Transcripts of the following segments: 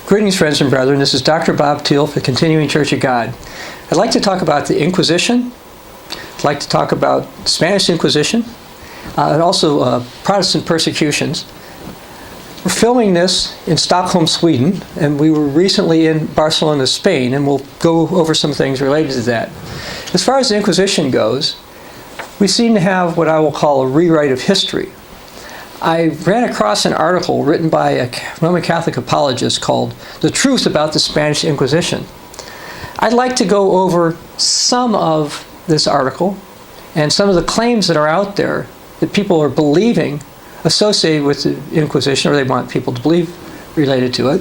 Greetings, friends and brethren. This is Dr. Bob Thiel for Continuing Church of God. I'd like to talk about the Inquisition. I'd like to talk about the Spanish Inquisition and also Protestant persecutions. We're filming this in Stockholm, Sweden, and we were recently in Barcelona, Spain, and we'll go over some things related to that. As far as the Inquisition goes, we seem to have what I will call a rewrite of history. I ran across an article written by a Roman Catholic apologist called "The Truth About the Spanish Inquisition." I'd like to go over some of this article and some of the claims that are out there that people are believing associated with the Inquisition, or they want people to believe related to it,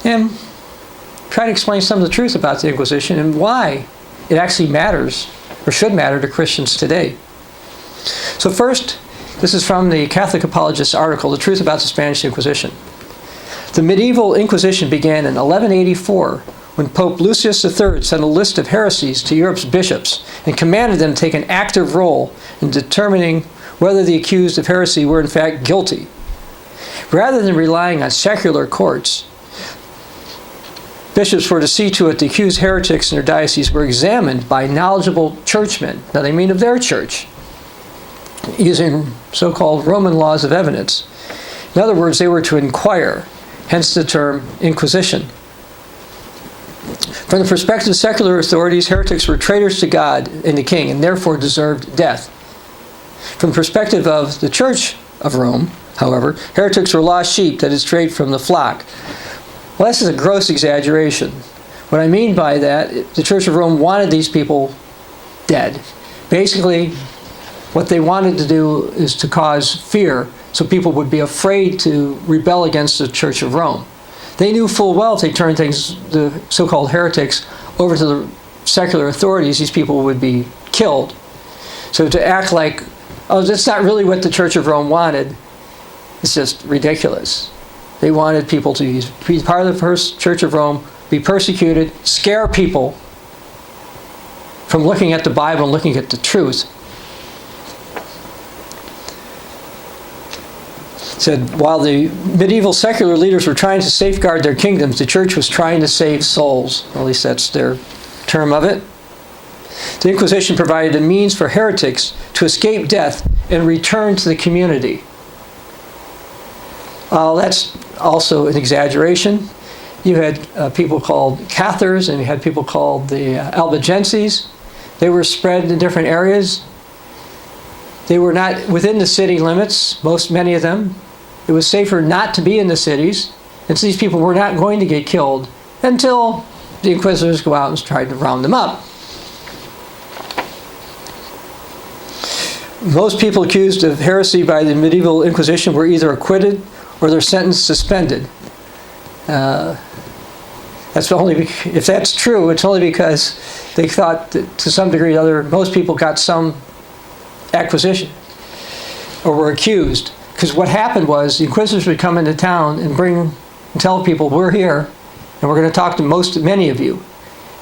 and try to explain some of the truth about the Inquisition and why it actually matters or should matter to Christians today. So first, this is from the Catholic Apologist article, "The Truth About the Spanish Inquisition." The medieval Inquisition began in 1184 when Pope Lucius III sent a list of heresies to Europe's bishops and commanded them to take an active role in determining whether the accused of heresy were in fact guilty. Rather than relying on secular courts, bishops were to see to it the accused heretics in their dioceses were examined by knowledgeable churchmen. Now they mean of their church, using so-called Roman laws of evidence. In other words, they were to inquire, hence the term Inquisition. From the perspective of secular authorities, heretics were traitors to God and the king, and therefore deserved death. From the perspective of the Church of Rome, however, heretics were lost sheep that had strayed from the flock. Well, this is a gross exaggeration. What I mean by that, the Church of Rome wanted these people dead. Basically, what they wanted to do is to cause fear so people would be afraid to rebel against the Church of Rome. They knew full well if they turned the so-called heretics, over to the secular authorities, these people would be killed. So to act like, oh, that's not really what the Church of Rome wanted, it's just ridiculous. They wanted people to be part of the Church of Rome, be persecuted, scare people from looking at the Bible and looking at the truth. Said, while the medieval secular leaders were trying to safeguard their kingdoms, the church was trying to save souls. At least that's their term of it. The Inquisition provided a means for heretics to escape death and return to the community. That's also an exaggeration. You had people called Cathars, and you had people called the Albigenses. They were spread in different areas. They were not within the city limits, many of them. It was safer not to be in the cities, and so these people were not going to get killed until the inquisitors go out and try to round them up. Most people accused of heresy by the medieval Inquisition were either acquitted or their sentence suspended. That's only if that's true, it's only because they thought that to some degree or other, most people got some acquisition or were accused. Because what happened was the inquisitors would come into town and tell people, we're here and we're going to talk to many of you,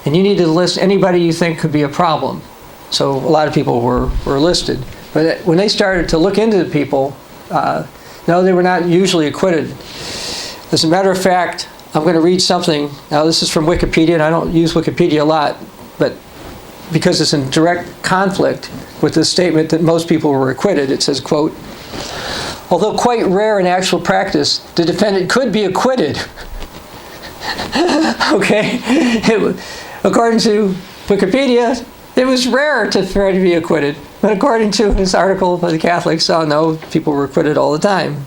and you need to list anybody you think could be a problem. So a lot of people were listed, but when they started to look into the people, no, they were not usually acquitted. As a matter of fact, I'm going to read something. Now this is from Wikipedia, and I don't use Wikipedia a lot, but because it's in direct conflict with the statement that most people were acquitted, it says, quote, "Although quite rare in actual practice, the defendant could be acquitted." Okay? According to Wikipedia, it was rare for it to be acquitted. But according to this article by the Catholics, oh no, people were acquitted all the time.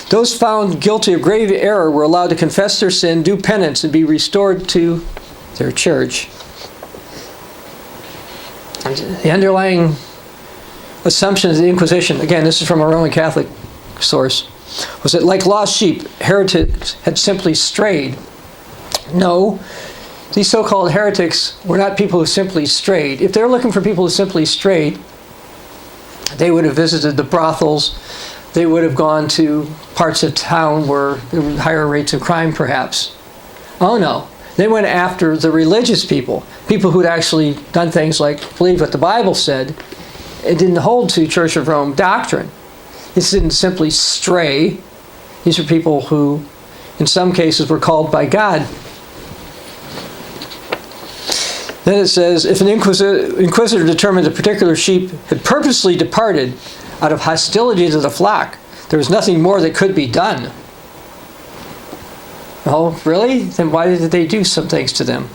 Those found guilty of grave error were allowed to confess their sin, do penance, and be restored to their church. The underlying assumption of the Inquisition, again, this is from a Roman Catholic source, was that like lost sheep, heretics had simply strayed. No, these so-called heretics were not people who simply strayed. If they're looking for people who simply strayed, they would have visited the brothels, they would have gone to parts of town where there were higher rates of crime, perhaps. Oh no, they went after the religious people who'd actually done things like believe what the Bible said. It didn't hold to Church of Rome doctrine. This didn't simply stray. These are people who in some cases, were called by God. Then it says, if an inquisitor determined a particular sheep had purposely departed out of hostility to the flock, there was nothing more that could be done. Oh, really? Then why did they do some things to them?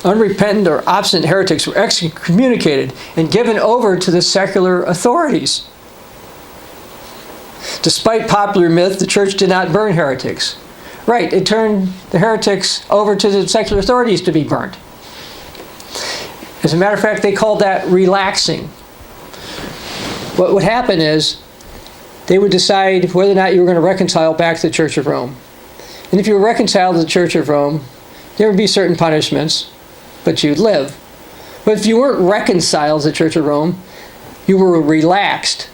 Unrepentant or obstinate heretics were excommunicated and given over to the secular authorities. Despite popular myth, the church did not burn heretics. Right, it turned the heretics over to the secular authorities to be burnt. As a matter of fact, they called that relaxing. What would happen is they would decide whether or not you were going to reconcile back to the Church of Rome. And if you were reconciled to the Church of Rome, there would be certain punishments, but you'd live. But if you weren't reconciled to the Church of Rome, you were relaxed.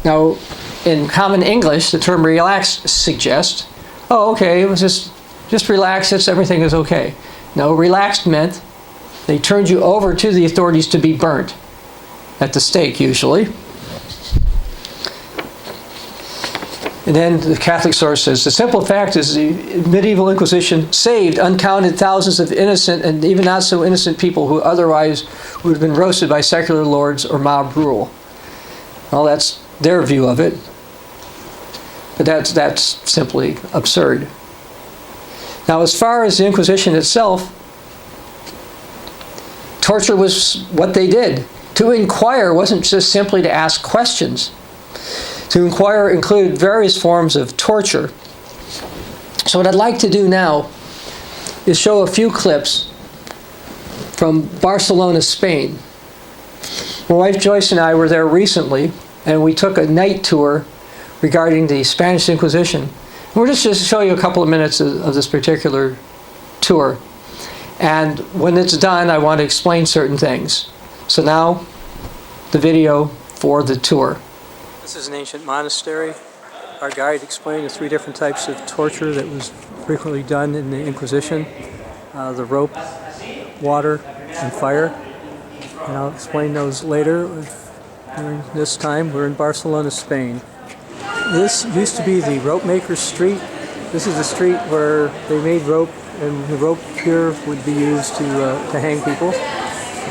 Now, in common English, the term relaxed suggests, oh, okay, it was just relax, everything is okay. No, relaxed meant they turned you over to the authorities to be burnt at the stake, usually. And then the Catholic source says, the simple fact is the medieval Inquisition saved uncounted thousands of innocent and even not so innocent people who otherwise would have been roasted by secular lords or mob rule. Well, that's their view of it. But that's simply absurd. Now, as far as the Inquisition itself, torture was what they did. To inquire wasn't just simply to ask questions. To inquire included various forms of torture. So what I'd like to do now is show a few clips from Barcelona, Spain. My wife Joyce and I were there recently, and we took a night tour regarding the Spanish Inquisition. And we're just to show you a couple of minutes of this particular tour. And when it's done, I want to explain certain things. So now, the video for the tour. This is an ancient monastery. Our guide explained the 3 different types of torture that was frequently done in the Inquisition. The rope, water, and fire. And I'll explain those later. During this time, we're in Barcelona, Spain. This used to be the rope maker's street. This is the street where they made rope, and the rope here would be used to hang people.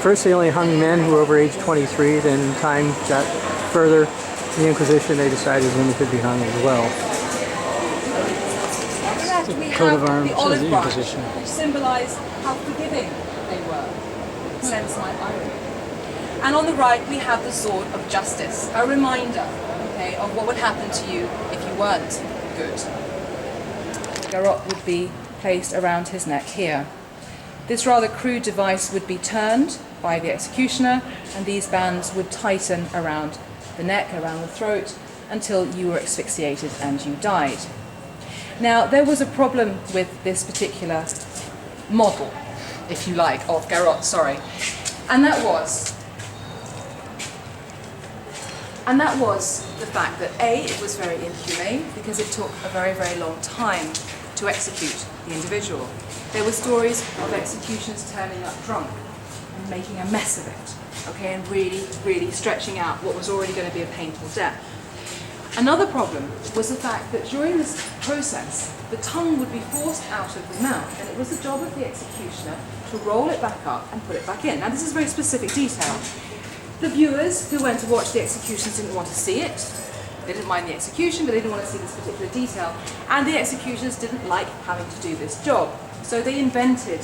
First they only hung men who were over age 23, then time got further. In the Inquisition, they decided women could be hung as well. The coat of arms of the Inquisition, which symbolised how forgiving they were. Sense my irony. And on the right, we have the sword of justice, a reminder, okay, of what would happen to you if you weren't good. Garrote would be placed around his neck here. This rather crude device would be turned by the executioner, and these bands would tighten around the neck, around the throat, until you were asphyxiated and you died. Now, there was a problem with this particular model, if you like, of garrote, and that was the fact that A, it was very inhumane because it took a very, very long time to execute the individual. There were stories of executions turning up drunk and making a mess of it, okay, and really, really stretching out what was already going to be a painful death. Another problem was the fact that during this process, the tongue would be forced out of the mouth, and it was the job of the executioner to roll it back up and put it back in. Now, this is very specific detail. The viewers who went to watch the executions didn't want to see it. They didn't mind the execution, but they didn't want to see this particular detail. And the executioners didn't like having to do this job. So they invented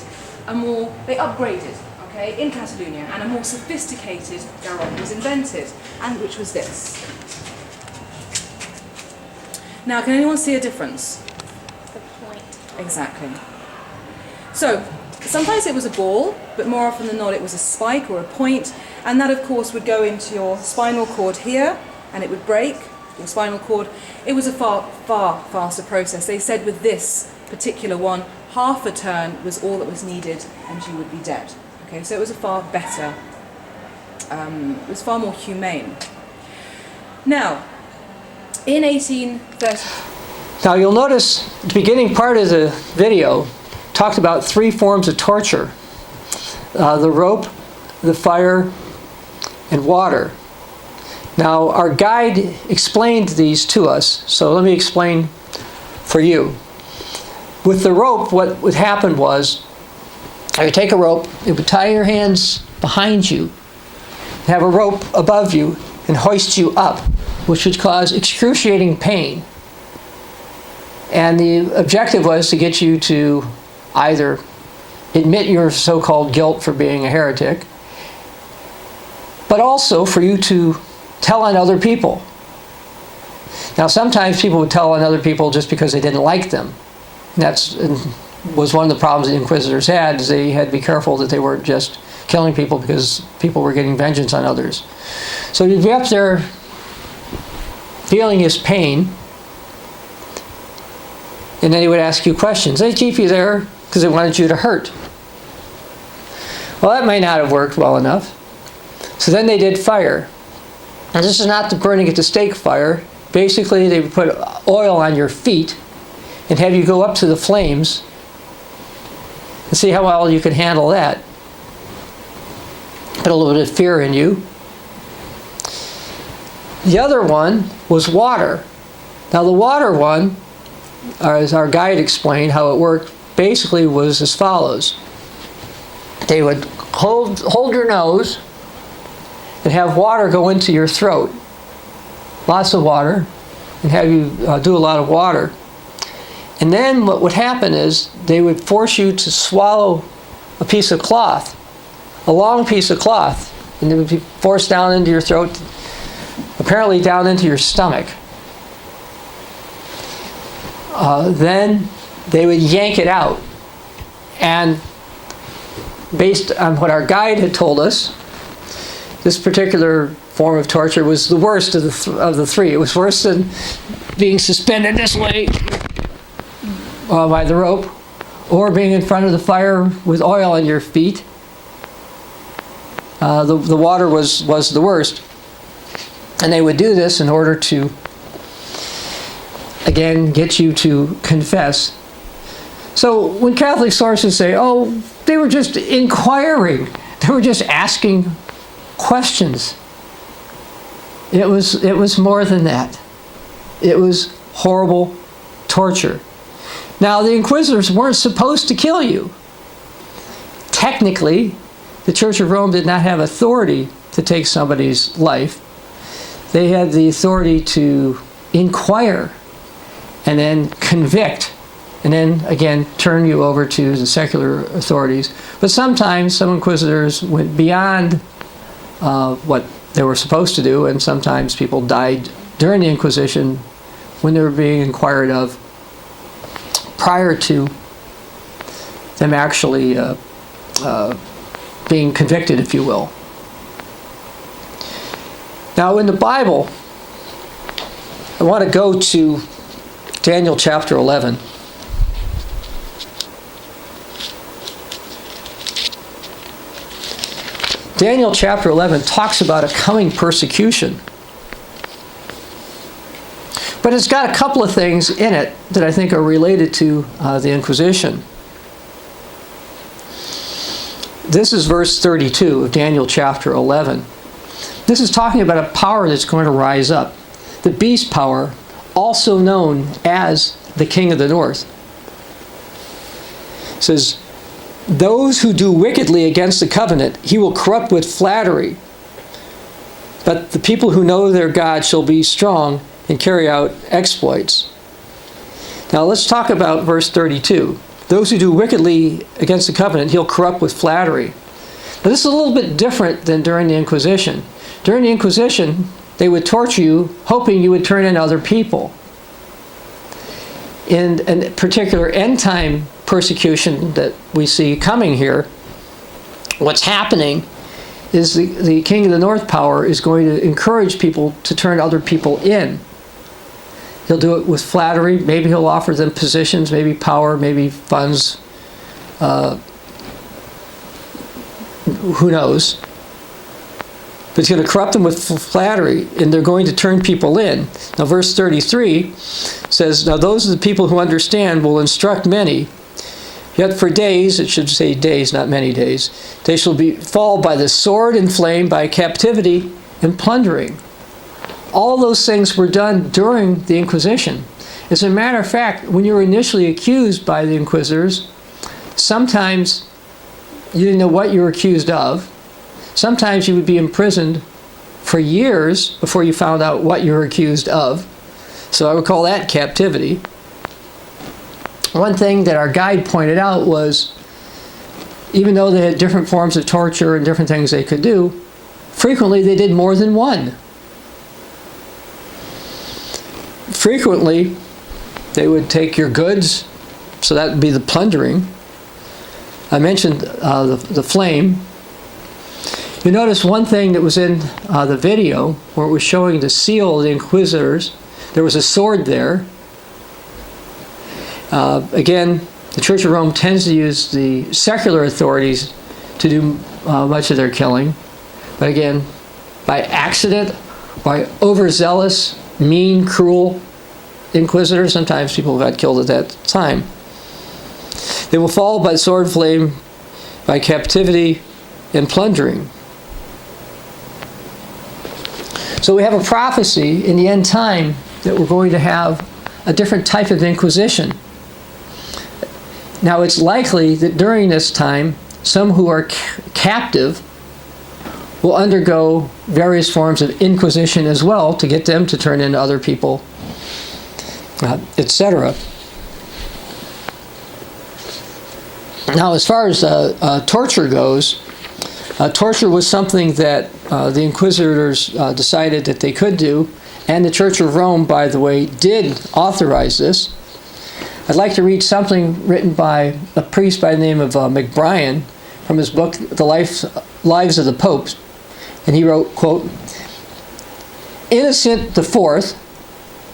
they upgraded, okay, in Catalonia, and a more sophisticated garrote was invented, and which was this. Now, can anyone see a difference? The point. Exactly. So, sometimes it was a ball, but more often than not it was a spike or a point, and that of course would go into your spinal cord here, and it would break your spinal cord. It was a far, far faster process. They said with this particular one, half a turn was all that was needed and you would be dead. Okay, so it was a far better, it was far more humane. Now, in 1830... Now you'll notice the beginning part of the video talked about 3 forms of torture. The rope, the fire, and water. Now our guide explained these to us, so let me explain for you. With the rope, what would happen was, you would take a rope, it would tie your hands behind you, have a rope above you, and hoist you up, which would cause excruciating pain. And the objective was to get you to either admit your so-called guilt for being a heretic, but also for you to tell on other people. Now, sometimes people would tell on other people just because they didn't like them. And was one of the problems the Inquisitors had, is they had to be careful that they weren't just killing people because people were getting vengeance on others. So you'd be up there feeling his pain, and then he would ask you questions. They keep you there because they wanted you to hurt. Well, that might not have worked well enough. So then they did fire. Now, this is not the burning at the stake fire. Basically, they would put oil on your feet and have you go up to the flames and see how well you could handle that. Put a little bit of fear in you. The other one was water. Now, the water one, as our guide explained how it worked, basically was as follows. They would hold your nose and have water go into your throat. Lots of water, and have you do a lot of water. And then what would happen is they would force you to swallow a piece of cloth, a long piece of cloth, and it would be forced down into your throat, apparently down into your stomach. Then they would yank it out. And based on what our guide had told us, this particular form of torture was the worst of the three. It was worse than being suspended this way by the rope, or being in front of the fire with oil on your feet. The water was the worst. And they would do this in order to, again, get you to confess. So when Catholic sources say, oh, they were just inquiring, they were just asking questions, it was more than that. It was horrible torture. Now, the Inquisitors weren't supposed to kill you. Technically, the Church of Rome did not have authority to take somebody's life. They had the authority to inquire and then convict, and then again turn you over to the secular authorities. But sometimes some inquisitors went beyond what they were supposed to do, and sometimes people died during the Inquisition when they were being inquired of, prior to them actually being convicted, if you will. Now, in the Bible, I want to go to Daniel chapter 11. Daniel chapter 11 talks about a coming persecution. But it's got a couple of things in it that I think are related to the Inquisition. This is verse 32 of Daniel chapter 11. This is talking about a power that's going to rise up. The beast power, also known as the King of the North. It says, those who do wickedly against the covenant, he will corrupt with flattery. But the people who know their God shall be strong and carry out exploits. Now let's talk about verse 32. Those who do wickedly against the covenant, he'll corrupt with flattery. Now this is a little bit different than during the Inquisition. During the Inquisition, they would torture you, hoping you would turn in other people. In a particular end-time persecution that we see coming here, what's happening is the King of the North power is going to encourage people to turn other people in. He'll do it with flattery. Maybe he'll offer them positions, maybe power, maybe funds. Who knows? But he's going to corrupt them with flattery, and they're going to turn people in. Now, verse 33 says, now those are the people who understand will instruct many. Yet for days, it should say days, not many days, they shall fall by the sword and flame, by captivity and plundering. All those things were done during the Inquisition. As a matter of fact, when you were initially accused by the inquisitors, sometimes you didn't know what you were accused of. Sometimes you would be imprisoned for years before you found out what you were accused of. So I would call that captivity. One thing that our guide pointed out was, even though they had different forms of torture and different things they could do, frequently they did more than one. Frequently, they would take your goods, so that would be the plundering. I mentioned the flame. You notice one thing that was in the video where it was showing the seal of the inquisitors. There was a sword there. Again, the Church of Rome tends to use the secular authorities to do much of their killing. But again, by accident, by overzealous, mean, cruel inquisitors, sometimes people got killed at that time. They will fall by sword flame, by captivity and plundering. So we have a prophecy in the end time that we're going to have a different type of inquisition. Now it's likely that during this time, some who are captive will undergo various forms of inquisition as well to get them to turn into other people, etc. Now, as far as torture goes, torture was something that the inquisitors decided that they could do, and the Church of Rome, by the way, did authorize this. I'd like to read something written by a priest by the name of McBrien from his book, The Lives of the Popes. And he wrote, quote, Innocent the Fourth,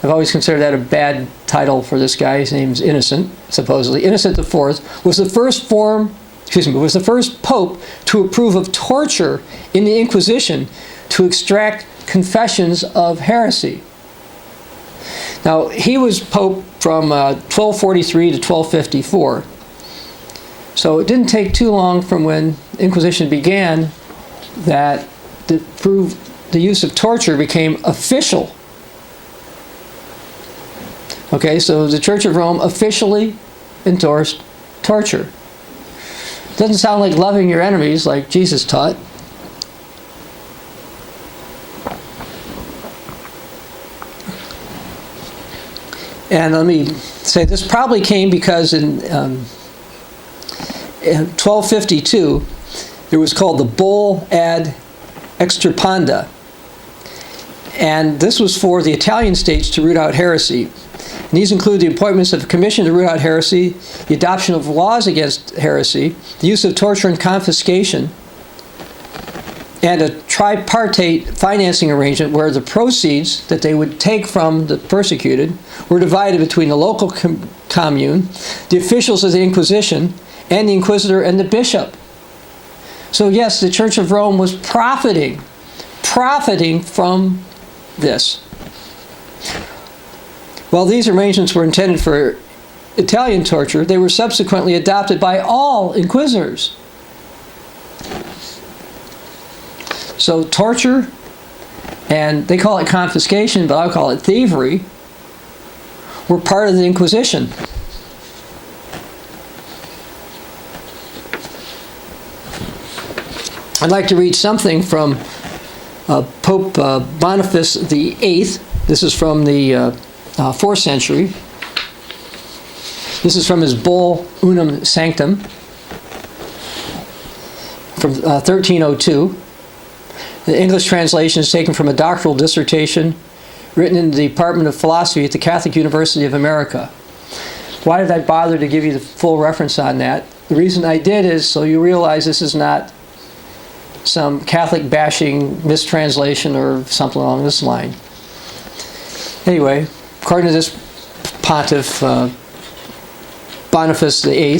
I've always considered that a bad title for this guy. His name's Innocent, supposedly. Innocent the Fourth was the first pope to approve of torture in the Inquisition to extract confessions of heresy. Now, he was pope from 1243 to 1254. So it didn't take too long from when Inquisition began that the use of torture became official. Okay, so the Church of Rome officially endorsed torture. Doesn't sound like loving your enemies like Jesus taught. And let me say, this probably came because in 1252, there was called the Bull ad extirpanda. And this was for the Italian states to root out heresy. And these include the appointments of a commission to root out heresy, the adoption of laws against heresy, the use of torture and confiscation, and a tripartite financing arrangement where the proceeds that they would take from the persecuted were divided between the local commune, the officials of the Inquisition, and the inquisitor and the bishop. So yes, the Church of Rome was profiting from this. While these arrangements were intended for Italian torture, they were subsequently adopted by all inquisitors. So torture, and they call it confiscation, but I'll call it thievery, were part of the Inquisition. I'd like to read something from Pope Boniface VIII. This is from the 4th century. This is from his bull Unum Sanctum from 1302. The English translation is taken from a doctoral dissertation written in the Department of Philosophy at the Catholic University of America. Why did I bother to give you the full reference on that? The reason I did is so you realize this is not some Catholic bashing mistranslation or something along this line. Anyway, according to this pontiff, Boniface VIII,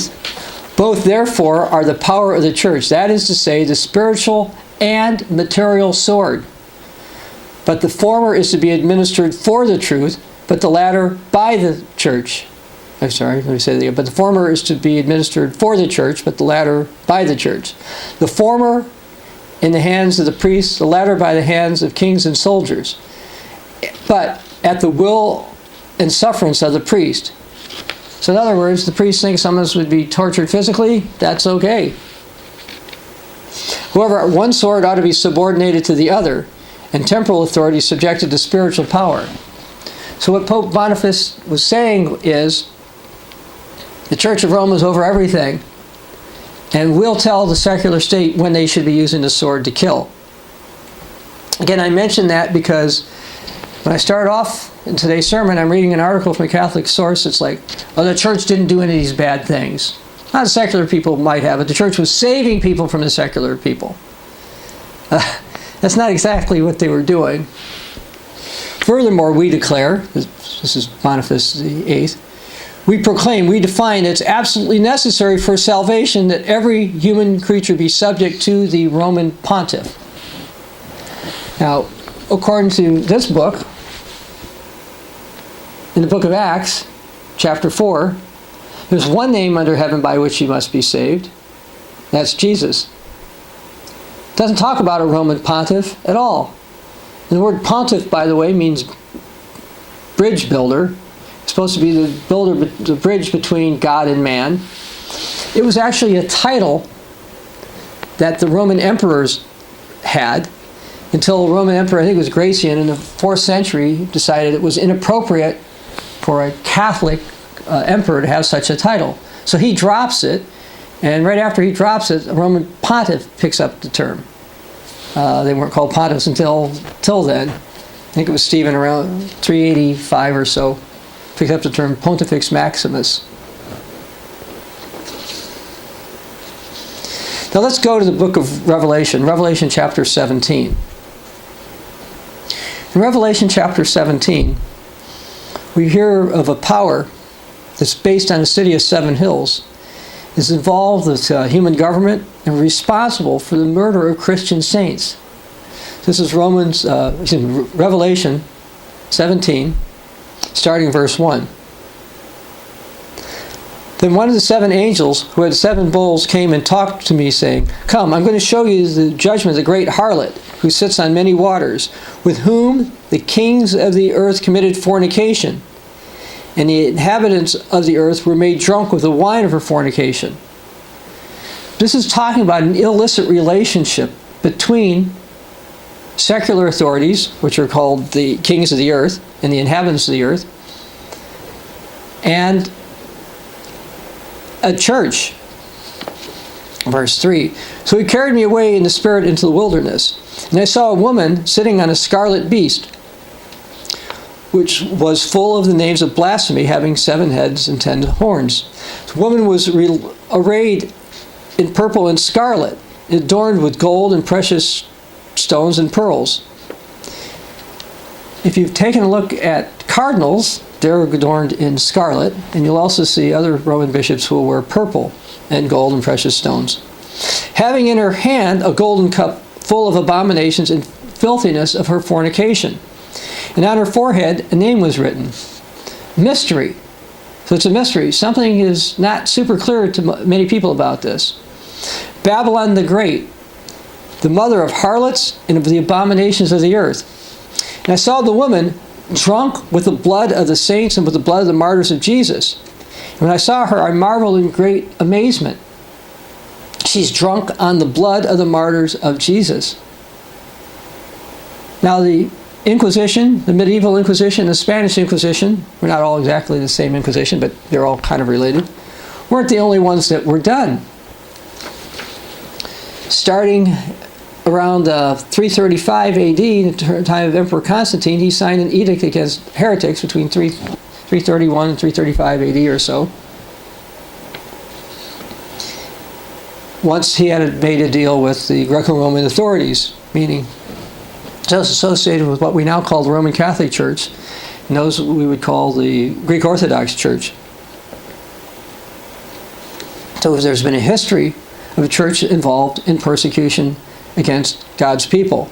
both therefore are the power of the church, that is to say, the spiritual and material sword. But the former is to be administered for the truth, but the latter by the church. I'm sorry, let me say that again. But the former is to be administered for the church, but the latter by the church. The former in the hands of the priests, the latter by the hands of kings and soldiers. But at the will and sufferance of the priest. So in other words, the priest thinks someone would be tortured physically, that's okay. However, one sword ought to be subordinated to the other, and temporal authority subjected to spiritual power. So what Pope Boniface was saying is, the Church of Rome is over everything, and will tell the secular state when they should be using the sword to kill. Again, I mention that because when I start off in today's sermon, I'm reading an article from a Catholic source. It's like, oh, the church didn't do any of these bad things. Not secular people might have, but the church was saving people from the secular people. That's not exactly what they were doing. Furthermore, we declare, this is Boniface VIII, we proclaim, we define it's absolutely necessary for salvation that every human creature be subject to the Roman pontiff. Now, according to this book, in the book of Acts, chapter 4, there's one name under heaven by which you must be saved. That's Jesus. It doesn't talk about a Roman pontiff at all. And the word pontiff, by the way, means bridge builder. It's supposed to be the builder, the bridge between God and man. It was actually a title that the Roman emperors had until the Roman emperor, I think it was Gratian, in the 4th century, decided it was inappropriate for a Catholic emperor to have such a title. So he drops it, and right after he drops it, a Roman pontiff picks up the term. They weren't called pontiffs until then. I think it was Stephen around 385 or so, picked up the term Pontifex Maximus. Now let's go to the book of Revelation, Revelation chapter 17. In Revelation chapter 17, we hear of a power that's based on the city of 7 hills, is involved with human government and responsible for the murder of Christian saints. This is Revelation 17, starting verse 1. Then one of the 7 angels who had 7 bowls came and talked to me, saying, "Come, I'm going to show you the judgment of the great harlot, who sits on many waters, with whom the kings of the earth committed fornication, and the inhabitants of the earth were made drunk with the wine of her fornication." This is talking about an illicit relationship between secular authorities, which are called the kings of the earth and the inhabitants of the earth, and a church. Verse 3, "So he carried me away in the spirit into the wilderness, and I saw a woman sitting on a scarlet beast, which was full of the names of blasphemy, having 7 heads and 10 horns. The woman was arrayed in purple and scarlet, adorned with gold and precious stones and pearls." If you've taken a look at cardinals, they're adorned in scarlet, and you'll also see other Roman bishops who will wear purple and gold and precious stones. "Having in her hand a golden cup full of abominations and filthiness of her fornication. And on her forehead a name was written, Mystery." So it's a mystery. Something is not super clear to many people about this. "Babylon the Great, the mother of harlots and of the abominations of the earth. And I saw the woman drunk with the blood of the saints and with the blood of the martyrs of Jesus. And when I saw her, I marveled in great amazement. She's drunk on the blood of the martyrs of Jesus." Now the Inquisition, the medieval Inquisition, the Spanish Inquisition, we're not all exactly the same Inquisition, but they're all kind of related, weren't the only ones that were done. Starting around 335 AD, the time of Emperor Constantine, he signed an edict against heretics between 331 and 335 AD or so. Once he had made a deal with the Greco-Roman authorities, meaning those associated with what we now call the Roman Catholic Church, and those we would call the Greek Orthodox Church. So there's been a history of a church involved in persecution against God's people.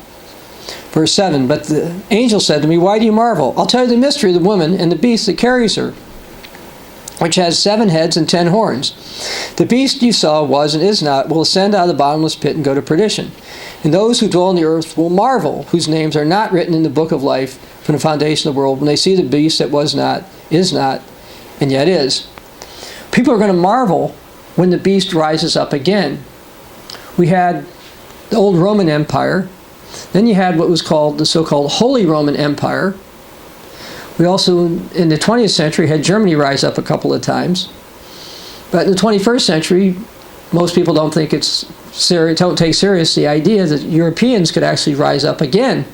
Verse 7, "But the angel said to me, Why do you marvel? I'll tell you the mystery of the woman and the beast that carries her, which has 7 heads and 10 horns. The beast you saw was and is not, will ascend out of the bottomless pit and go to perdition. And those who dwell on the earth will marvel, whose names are not written in the book of life from the foundation of the world, when they see the beast that was not, is not, and yet is. People are going to marvel when the beast rises up again. We had the old Roman Empire. Then you had what was called the so-called Holy Roman Empire. We also, in the 20th century, had Germany rise up a couple of times. But in the 21st century, most people don't think it's serious, don't take serious the idea that Europeans could actually rise up again.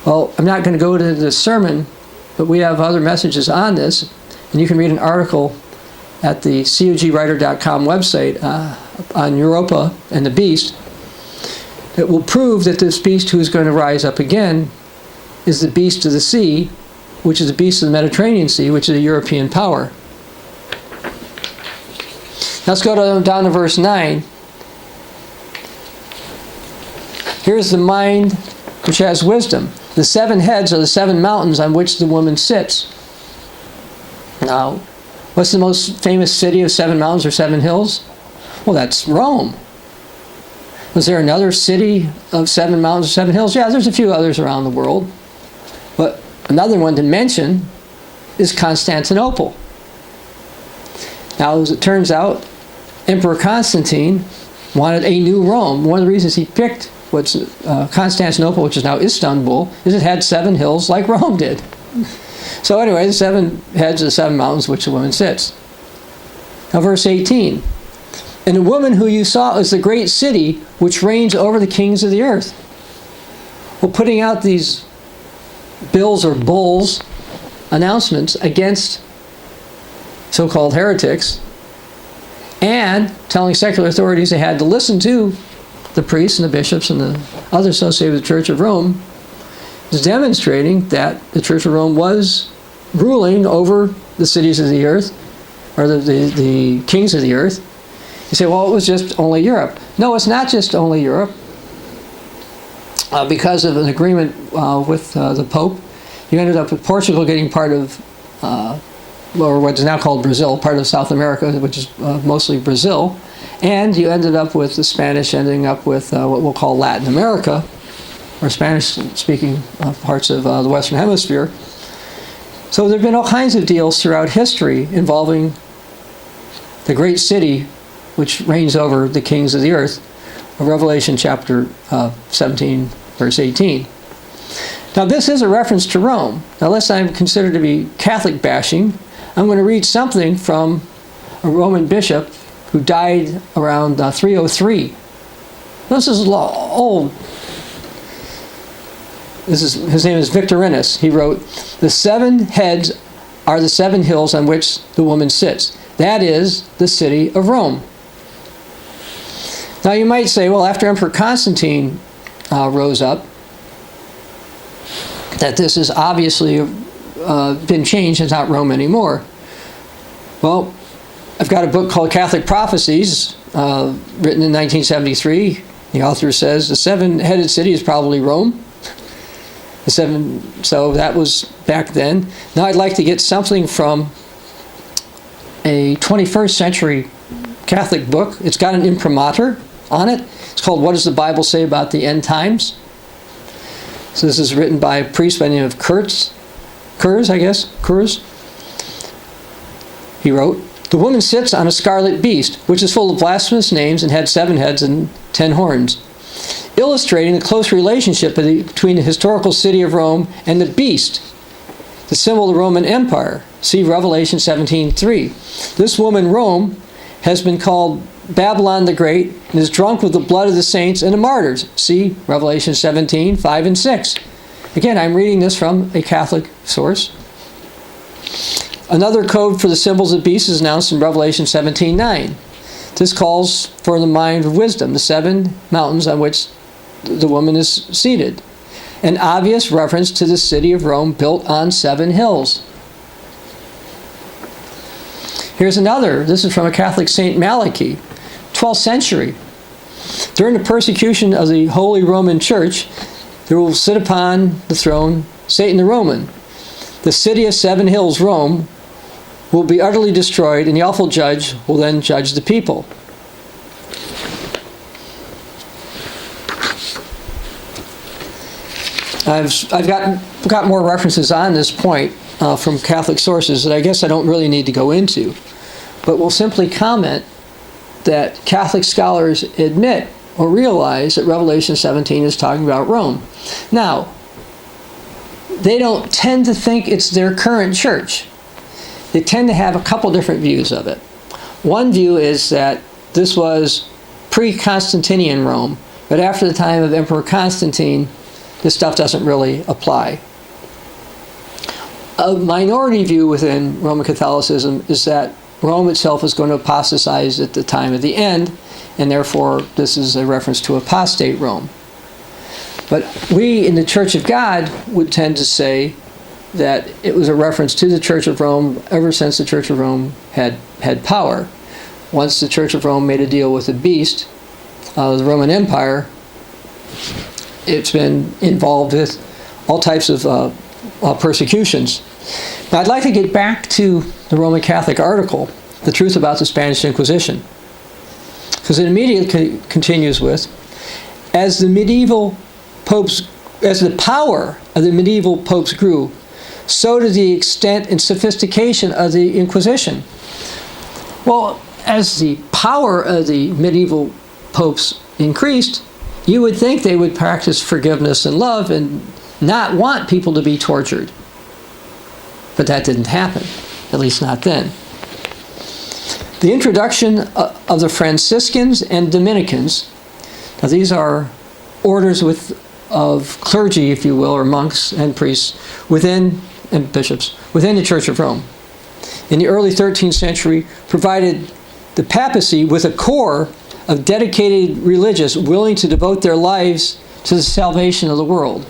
Well, I'm not going to go to this sermon, but we have other messages on this, and you can read an article at the cogwriter.com website on Europa and the beast that will prove that this beast who is going to rise up again is the beast of the sea, which is the beast of the Mediterranean Sea, which is a European power. Let's go down to verse 9. Here's the mind which has wisdom. The 7 heads are the 7 mountains on which the woman sits. Now, what's the most famous city of 7 mountains or 7 hills? Well, that's Rome. Was there another city of 7 mountains or 7 hills? Yeah, there's a few others around the world. But another one to mention is Constantinople. Now, as it turns out, Emperor Constantine wanted a new Rome. One of the reasons he picked Constantinople, which is now Istanbul, is it had 7 hills like Rome did. So anyway, the 7 heads of the 7 mountains which the woman sits. Now verse 18. And the woman who you saw is the great city which reigns over the kings of the earth. Well, putting out these bills or bulls, announcements against so-called heretics, and telling secular authorities they had to listen to the priests and the bishops and the others associated with the Church of Rome, is demonstrating that the Church of Rome was ruling over the cities of the earth, or the kings of the earth. You say, well, it was just only Europe. No, it's not just only Europe. Because of an agreement with the Pope, you ended up with Portugal getting part of, or what's now called Brazil, part of South America, which is mostly Brazil. And you ended up with the Spanish ending up with what we'll call Latin America, or Spanish-speaking parts of the Western Hemisphere. So there have been all kinds of deals throughout history involving the great city which reigns over the kings of the earth, Revelation chapter 17, verse 18. Now this is a reference to Rome. Now lest I'm considered to be Catholic bashing, I'm going to read something from a Roman bishop who died around 303. This is old. His name is Victorinus. He wrote, "The 7 heads are the 7 hills on which the woman sits. That is the city of Rome." Now you might say, well, after Emperor Constantine rose up, that this has obviously been changed. It's not Rome anymore. Well, I've got a book called Catholic Prophecies, written in 1973. The author says the 7-headed city is probably Rome. So that was back then. Now I'd like to get something from a 21st century Catholic book. It's got an imprimatur on it. It's called What Does the Bible Say About the End Times? So this is written by a priest by the name of Kurz. He wrote, "The woman sits on a scarlet beast, which is full of blasphemous names and had 7 heads and 10 horns, illustrating the close relationship between the historical city of Rome and the beast, the symbol of the Roman Empire. See Revelation 17:3. This woman, Rome, has been called Babylon the Great and is drunk with the blood of the saints and the martyrs. See Revelation 17:5 and 6. Again, I'm reading this from a Catholic source. Another code for the symbols of the beast is announced in Revelation 17:9. This calls for the mind of wisdom, the 7 mountains on which the woman is seated. An obvious reference to the city of Rome built on 7 hills. Here's another. This is from a Catholic Saint Malachy, 12th century. During the persecution of the Holy Roman Church, there will sit upon the throne Satan the Roman. The city of 7 hills, Rome, will be utterly destroyed, and the awful judge will then judge the people. I've got more references on this point, from Catholic sources that I guess I don't really need to go into, but will simply comment that Catholic scholars admit or realize that Revelation 17 is talking about Rome. Now, they don't tend to think it's their current church. They tend to have a couple different views of it. One view is that this was pre-Constantinian Rome, but after the time of Emperor Constantine, this stuff doesn't really apply. A minority view within Roman Catholicism is that Rome itself is going to apostatize at the time of the end, and therefore this is a reference to apostate Rome. But we in the Church of God would tend to say that it was a reference to the Church of Rome ever since the Church of Rome had power. Once the Church of Rome made a deal with the beast, the Roman Empire, it's been involved with all types of persecutions. Now I'd like to get back to the Roman Catholic article, The Truth About the Spanish Inquisition, because it immediately continues with, as the power of the medieval popes grew, so did the extent and sophistication of the Inquisition. Well, as the power of the medieval popes increased, you would think they would practice forgiveness and love and not want people to be tortured. But that didn't happen, at least not then. The introduction of the Franciscans and Dominicans, now these are orders of clergy, if you will, or monks and priests and bishops within the Church of Rome, in the early 13th century provided the papacy with a core of dedicated religious willing to devote their lives to the salvation of the world.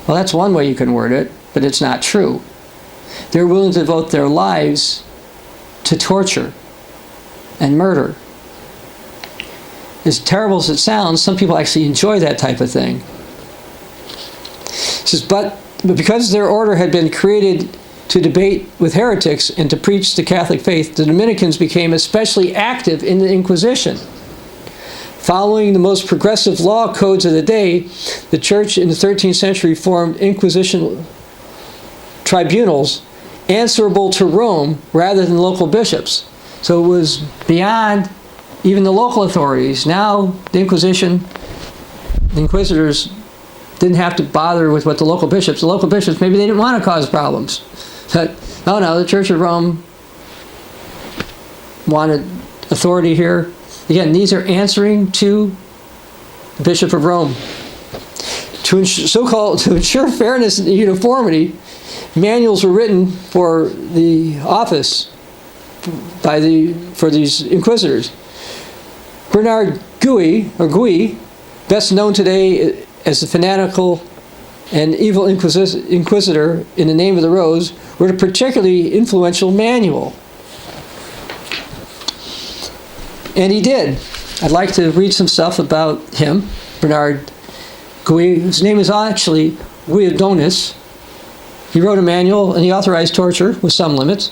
Well, that's one way you can word it, but it's not true. They're willing to devote their lives to torture and murder. As terrible as it sounds, some people actually enjoy that type of thing. It says, but because their order had been created to debate with heretics and to preach the Catholic faith, the Dominicans became especially active in the Inquisition. Following the most progressive law codes of the day, the Church in the 13th century formed Inquisition tribunals answerable to Rome rather than local bishops. So it was beyond even the local authorities. Now the Inquisition, the inquisitors didn't have to bother with what the local bishops, maybe they didn't want to cause problems. But no, the Church of Rome wanted authority here. Again, these are answering to the Bishop of Rome. To ensure fairness and uniformity, manuals were written for the office for these inquisitors. Bernard Gui, best known today as the fanatical and evil inquisitor in the Name of the Rose, wrote a particularly influential manual. And he did. I'd like to read some stuff about him, Bernard Gui. His name is actually Guidonis. He wrote a manual and he authorized torture with some limits.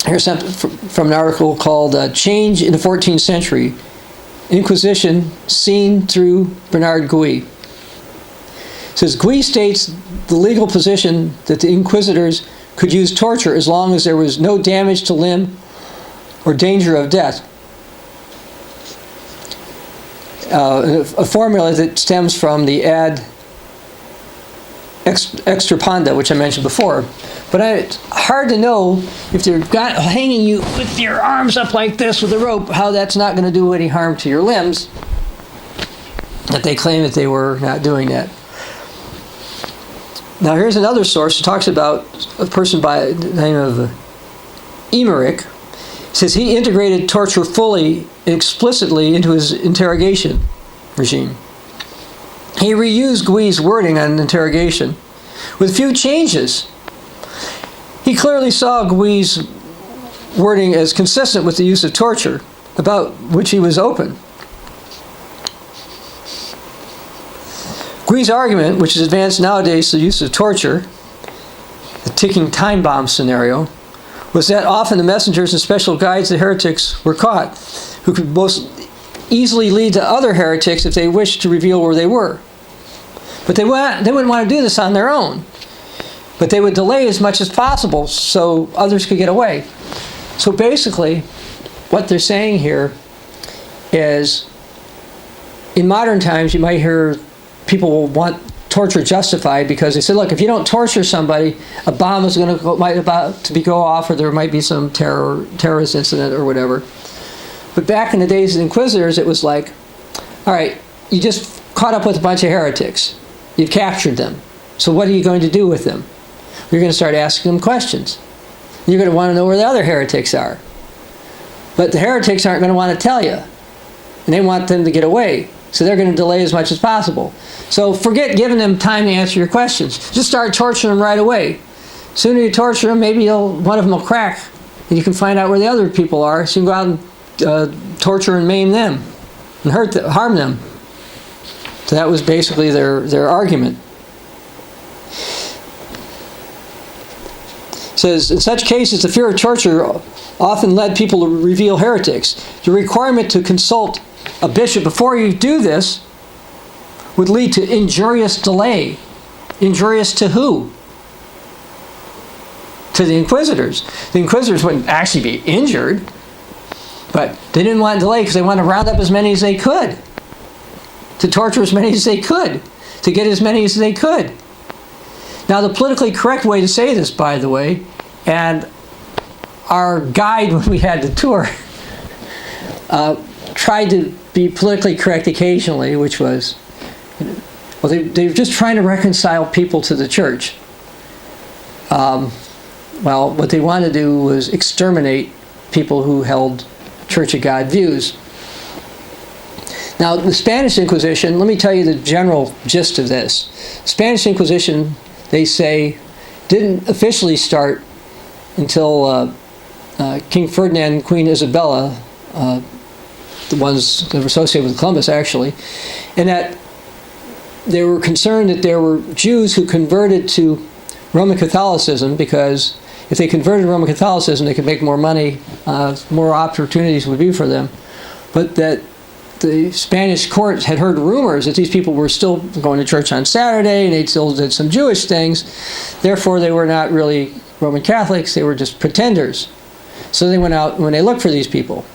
Here's something from an article called Change in the 14th Century, Inquisition Seen Through Bernard Gui. It says, Gui states the legal position that the inquisitors could use torture as long as there was no damage to limb or danger of death. A formula that stems from the ad extirpanda, which I mentioned before. But it's hard to know if they're hanging you with your arms up like this with a rope, how that's not going to do any harm to your limbs, that they claim that they were not doing that. Now here's another source that talks about a person by the name of Emmerich. It says he integrated torture fully and explicitly into his interrogation regime. He reused Gui's wording on interrogation with few changes. He clearly saw Gui's wording as consistent with the use of torture, about which he was open. Gui's argument, which is advanced nowadays to the use of torture, the ticking time bomb scenario, was that often the messengers and special guides of heretics were caught, who could most easily lead to other heretics if they wished to reveal where they were. But they wouldn't want to do this on their own. But they would delay as much as possible so others could get away. So basically, what they're saying here is, in modern times, you might hear people want torture justified because they say, look, if you don't torture somebody, a bomb is might about to go off, or there might be some terrorist incident or whatever. But back in the days of the Inquisitors, it was like, all right, you just caught up with a bunch of heretics. You've captured them. So what are you going to do with them? You're going to start asking them questions. You're going to want to know where the other heretics are. But the heretics aren't going to want to tell you. And they want them to get away. So they're going to delay as much as possible. So forget giving them time to answer your questions. Just start torturing them right away. The sooner you torture them, maybe one of them will crack. And you can find out where the other people are. So you can go out and torture and maim them. And harm them. So that was basically their argument. It says, in such cases, the fear of torture often led people to reveal heretics. The requirement to consult a bishop before you do this would lead to injurious delay. Injurious to who? To the Inquisitors. The Inquisitors wouldn't actually be injured, but they didn't want to delay because they wanted to round up as many as they could, to torture as many as they could, to get as many as they could. Now, the politically correct way to say this, by the way, and our guide when we had the tour tried to be politically correct occasionally, which was, well, they were just trying to reconcile people to the church. Well, what they wanted to do was exterminate people who held Church of God views. Now, the Spanish Inquisition, let me tell you the general gist of this. Spanish Inquisition, they say, didn't officially start until King Ferdinand and Queen Isabella, the ones that were associated with Columbus, actually, and that they were concerned that there were Jews who converted to Roman Catholicism, because if they converted to Roman Catholicism, they could make more money, more opportunities would be for them. But that the Spanish court had heard rumors that these people were still going to church on Saturday, and they still did some Jewish things. Therefore, they were not really Roman Catholics, they were just pretenders. So they went out when they looked for these people.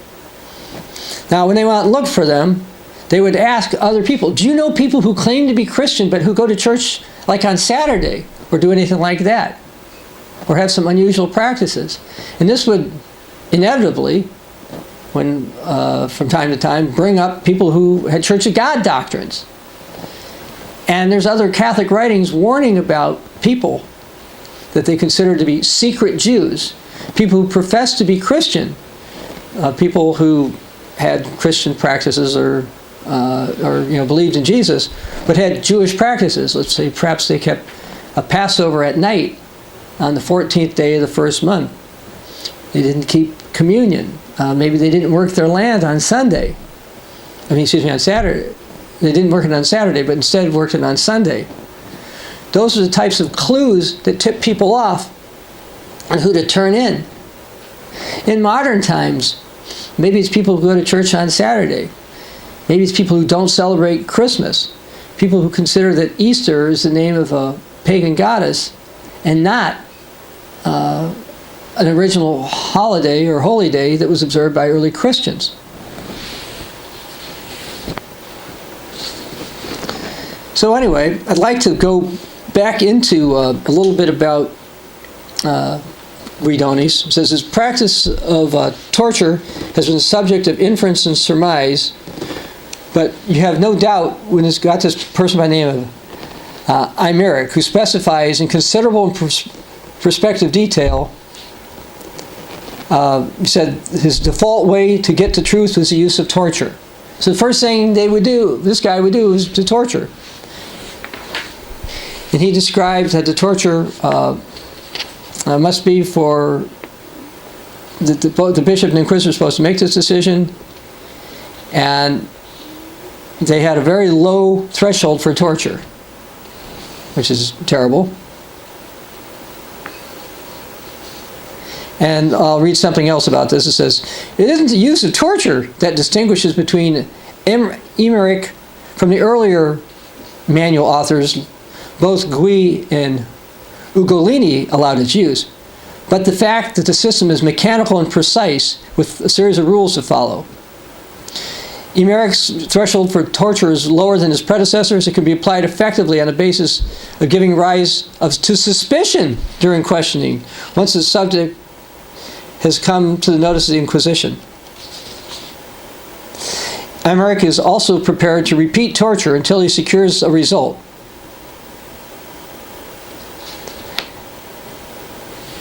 Now, when they went out and looked for them, they would ask other people, do you know people who claim to be Christian but who go to church like on Saturday or do anything like that? Or have some unusual practices? And this would inevitably, when from time to time, bring up people who had Church of God doctrines. And there's other Catholic writings warning about people that they consider to be secret Jews, people who profess to be Christian, people who had Christian practices or believed in Jesus, but had Jewish practices. Let's say perhaps they kept a Passover at night on the 14th day of the first month. They didn't keep communion. Maybe they didn't work their land on Sunday. On Saturday. They didn't work it on Saturday, but instead worked it on Sunday. Those are the types of clues that tip people off on who to turn in. In modern times, maybe it's people who go to church on Saturday. Maybe it's people who don't celebrate Christmas. People who consider that Easter is the name of a pagan goddess and not an original holiday or holy day that was observed by early Christians. So anyway, I'd like to go back into a little bit about Guidonis. It says, his practice of torture has been the subject of inference and surmise, but you have no doubt when it's got this person by the name of Aymeric, who specifies in considerable perspective detail. He said his default way to get to truth was the use of torture. So the first thing this guy would do, is to torture. And he describes that the torture must be for the bishop and the inquisitor are supposed to make this decision, and they had a very low threshold for torture, which is terrible. And I'll read something else about this. It says, it isn't the use of torture that distinguishes between Emmerich, from the earlier manual authors, both Gui and Ugolini allowed its use. But the fact that the system is mechanical and precise with a series of rules to follow. Emmerich's threshold for torture is lower than his predecessors. It can be applied effectively on the basis of giving rise to suspicion during questioning, once the subject has come to the notice of the Inquisition. Emmerich is also prepared to repeat torture until he secures a result.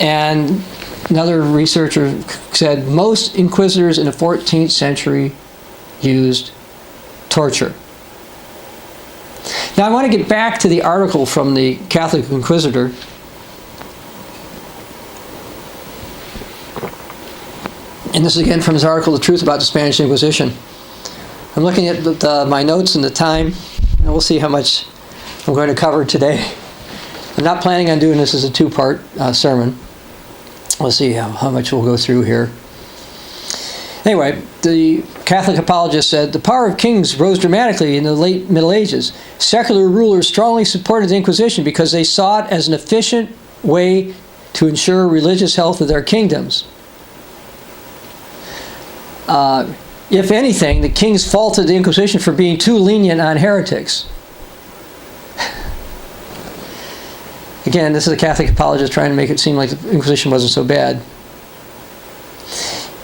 And another researcher said most inquisitors in the 14th century used torture. Now I want to get back to the article from the Catholic Inquisitor. And this is again from his article, The Truth About the Spanish Inquisition. I'm looking at my notes and the time, and we'll see how much I'm going to cover today. I'm not planning on doing this as a two-part sermon. We'll see how much we'll go through here. Anyway, the Catholic apologist said, the power of kings rose dramatically in the late Middle Ages. Secular rulers strongly supported the Inquisition because they saw it as an efficient way to ensure religious health of their kingdoms. If anything, the kings faulted the Inquisition for being too lenient on heretics. Again, this is a Catholic apologist trying to make it seem like the Inquisition wasn't so bad.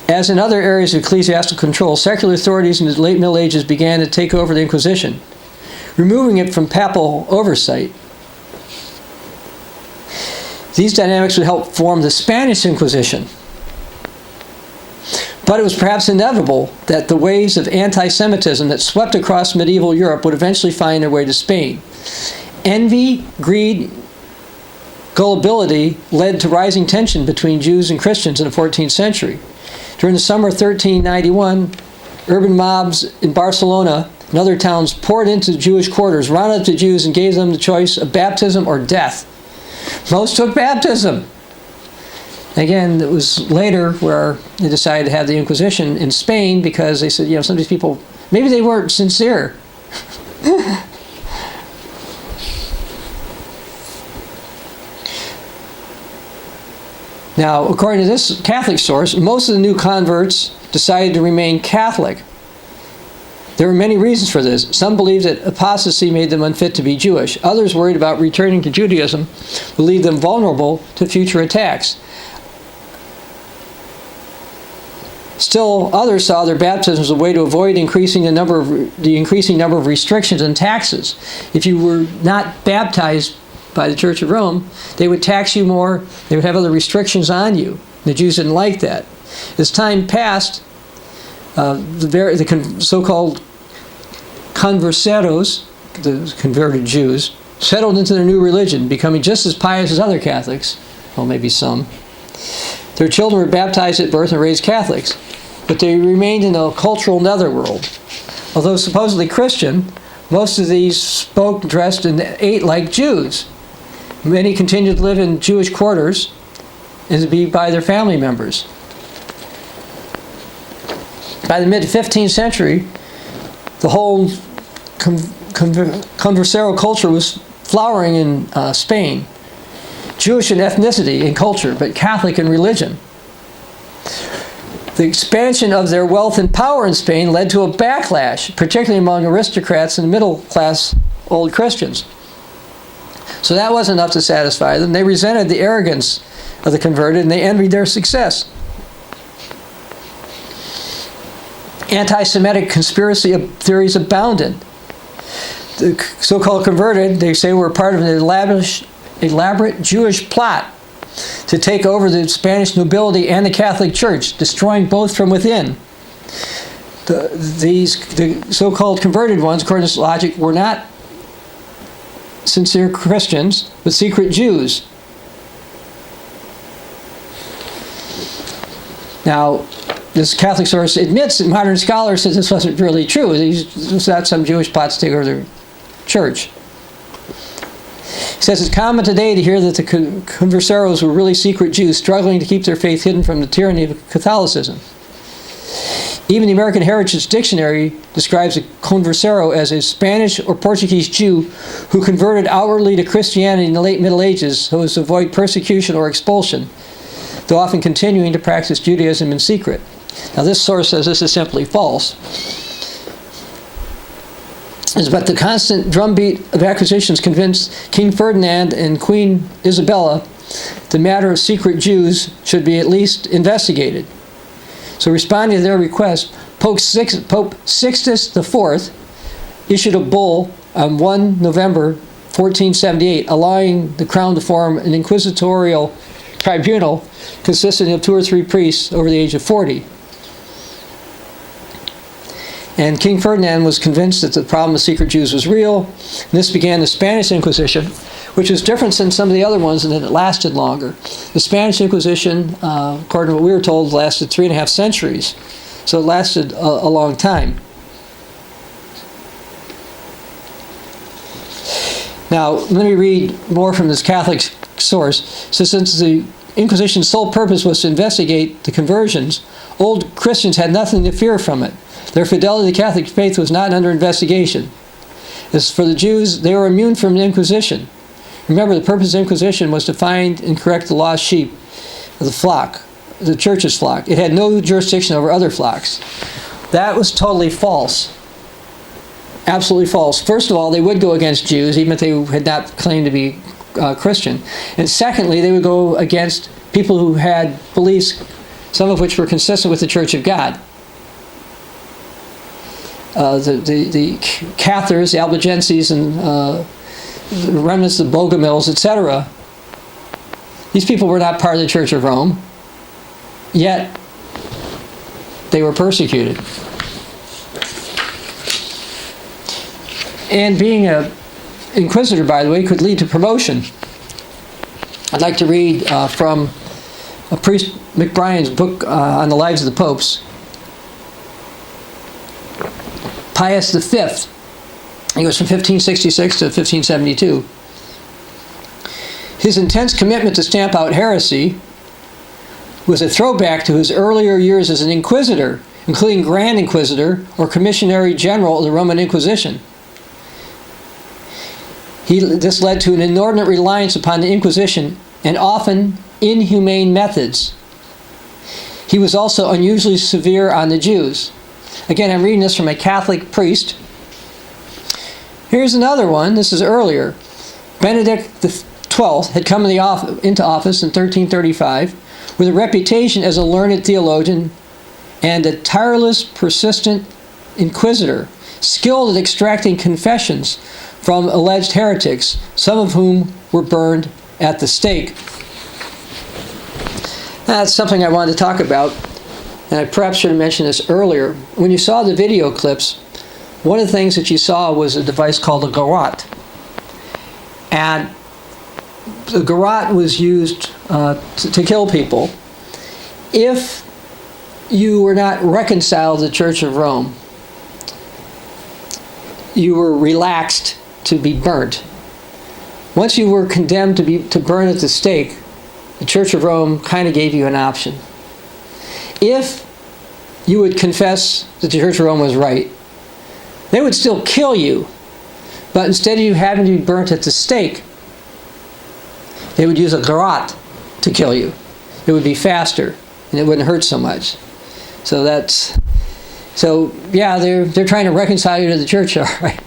As in other areas of ecclesiastical control, secular authorities in the late Middle Ages began to take over the Inquisition, removing it from papal oversight. These dynamics would help form the Spanish Inquisition. But it was perhaps inevitable that the waves of anti-Semitism that swept across medieval Europe would eventually find their way to Spain. Envy, greed, gullibility led to rising tension between Jews and Christians in the 14th century. During the summer of 1391, urban mobs in Barcelona and other towns poured into Jewish quarters, rounded up the Jews, and gave them the choice of baptism or death. Most took baptism. Again, it was later where they decided to have the Inquisition in Spain because they said, some of these people, maybe they weren't sincere. Now, according to this Catholic source, most of the new converts decided to remain Catholic. There were many reasons for this. Some believed that apostasy made them unfit to be Jewish. Others, worried about returning to Judaism, would leave them vulnerable to future attacks. Still, others saw their baptism as a way to avoid the increasing number of restrictions and taxes. If you were not baptized by the Church of Rome, they would tax you more, they would have other restrictions on you. The Jews didn't like that. As time passed, the so-called converseros, the converted Jews, settled into their new religion, becoming just as pious as other Catholics, well, maybe some. Their children were baptized at birth and raised Catholics, but they remained in a cultural netherworld. Although supposedly Christian, most of these spoke, dressed, and ate like Jews. Many continued to live in Jewish quarters and to be by their family members. By the mid-15th century, the whole conversero culture was flowering in Spain. Jewish in ethnicity and culture, but Catholic in religion. The expansion of their wealth and power in Spain led to a backlash, particularly among aristocrats and middle-class old Christians. So that wasn't enough to satisfy them. They resented the arrogance of the converted, and they envied their success. Anti-Semitic conspiracy theories abounded. The so-called converted, they say, were part of an elaborate Jewish plot to take over the Spanish nobility and the Catholic Church, destroying both from within. The so-called converted ones, according to this logic, were not sincere Christians, but secret Jews. Now, this Catholic source admits that modern scholars said this wasn't really true. This was not some Jewish plot to take over the church. He says it's common today to hear that the converseros were really secret Jews struggling to keep their faith hidden from the tyranny of Catholicism. Even the American Heritage Dictionary describes a converso as a Spanish or Portuguese Jew who converted outwardly to Christianity in the late Middle Ages so as to avoid persecution or expulsion, though often continuing to practice Judaism in secret. Now this source says this is simply false. But the constant drumbeat of accusations convinced King Ferdinand and Queen Isabella the matter of secret Jews should be at least investigated. So responding to their request, Pope Sixtus IV issued a bull on 1 November 1478, allowing the crown to form an inquisitorial tribunal consisting of 2 or 3 priests over the age of 40. And King Ferdinand was convinced that the problem of secret Jews was real. And this began the Spanish Inquisition, which was different than some of the other ones in that it lasted longer. The Spanish Inquisition, according to what we were told, lasted 3.5 centuries. So it lasted a long time. Now, let me read more from this Catholic source. So since the Inquisition's sole purpose was to investigate the conversions, old Christians had nothing to fear from it. Their fidelity to the Catholic faith was not under investigation. As for the Jews, they were immune from the Inquisition. Remember, the purpose of the Inquisition was to find and correct the lost sheep of the flock, the church's flock. It had no jurisdiction over other flocks. That was totally false. Absolutely false. First of all, they would go against Jews, even if they had not claimed to be Christian. And secondly, they would go against people who had beliefs, some of which were consistent with the Church of God. The Cathars, the Albigenses, and the remnants of Bogomils, etc. These people were not part of the Church of Rome, yet they were persecuted. And being an inquisitor, by the way, could lead to promotion. I'd like to read from a priest McBrien's book on the lives of the popes. Pius V, he was from 1566 to 1572. His intense commitment to stamp out heresy was a throwback to his earlier years as an inquisitor, including Grand Inquisitor or Commissary General of the Roman Inquisition. This led to an inordinate reliance upon the Inquisition and often inhumane methods. He was also unusually severe on the Jews. Again, I'm reading this from a Catholic priest. Here's another one. This is earlier. Benedict XII had come into office in 1335 with a reputation as a learned theologian and a tireless, persistent inquisitor, skilled at extracting confessions from alleged heretics, some of whom were burned at the stake. That's something I wanted to talk about, and I perhaps should have mentioned this earlier. When you saw the video clips, one of the things that you saw was a device called a garrote. And the garrote was used to kill people if you were not reconciled to the Church of Rome. You were relaxed to be burnt. Once you were condemned to burn at the stake, the Church of Rome kind of gave you an option. If you would confess that the Church of Rome was right, they would still kill you, but instead of you having to be burnt at the stake, they would use a garrote to kill you. It would be faster, and it wouldn't hurt so much. So yeah, they're trying to reconcile you to the church, all right?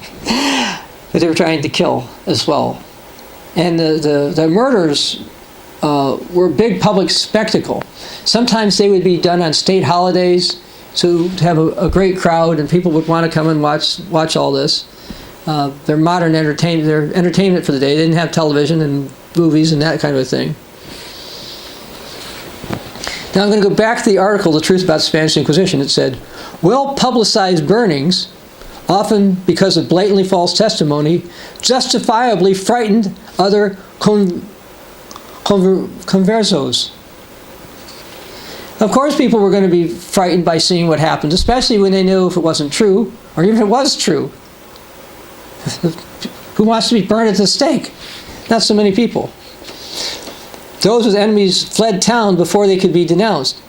But they were trying to kill as well. And the murders were a big public spectacle. Sometimes they would be done on state holidays to have a great crowd, and people would want to come and watch all this. Their modern entertainment, their entertainment for the day. They didn't have television and movies and that kind of thing. Now I'm going to go back to the article, The Truth About the Spanish Inquisition. It said, well-publicized burnings, often because of blatantly false testimony, justifiably frightened other conversos. Of course people were going to be frightened by seeing what happened, especially when they knew if it wasn't true, or even if it was true. Who wants to be burned at the stake? Not so many people. Those with enemies fled town before they could be denounced.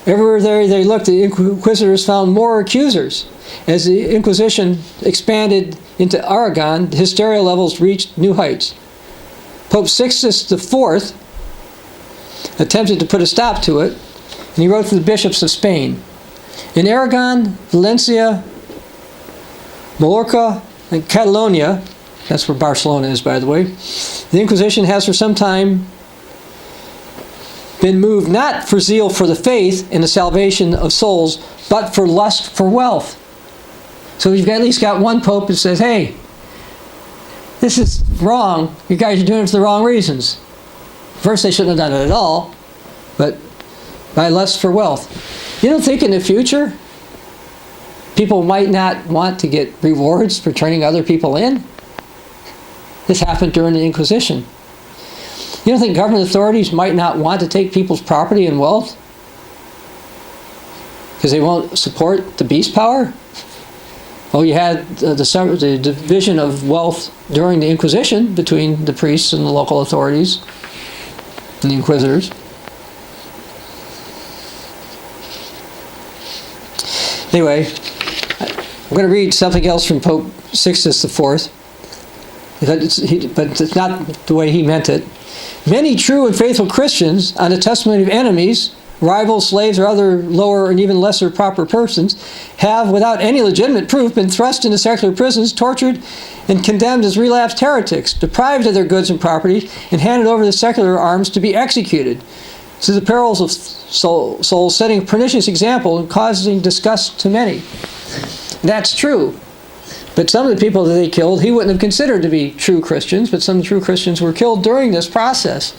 Everywhere they looked, the inquisitors found more accusers. As the Inquisition expanded into Aragon, the hysteria levels reached new heights. Pope Sixtus IV attempted to put a stop to it, and he wrote to the bishops of Spain. In Aragon, Valencia, Mallorca, and Catalonia, that's where Barcelona is, by the way, the Inquisition has for some time been moved not for zeal for the faith and the salvation of souls, but for lust for wealth. So you've at least got one pope that says, hey, this is wrong. You guys are doing it for the wrong reasons. First, they shouldn't have done it at all, but by lust for wealth. You don't think in the future people might not want to get rewards for turning other people in? This happened during the Inquisition. You don't think government authorities might not want to take people's property and wealth because they won't support the beast power? Well, you had the division of wealth during the Inquisition between the priests and the local authorities and the inquisitors. Anyway, I'm going to read something else from Pope Sixtus IV, but it's not the way he meant it. Many true and faithful Christians, on the testimony of enemies, rivals, slaves, or other lower and even lesser proper persons, have, without any legitimate proof, been thrust into secular prisons, tortured, and condemned as relapsed heretics, deprived of their goods and property, and handed over to secular arms to be executed, to the perils of souls, setting a pernicious example and causing disgust to many. That's true. But some of the people that they killed, he wouldn't have considered to be true Christians, but some true Christians were killed during this process.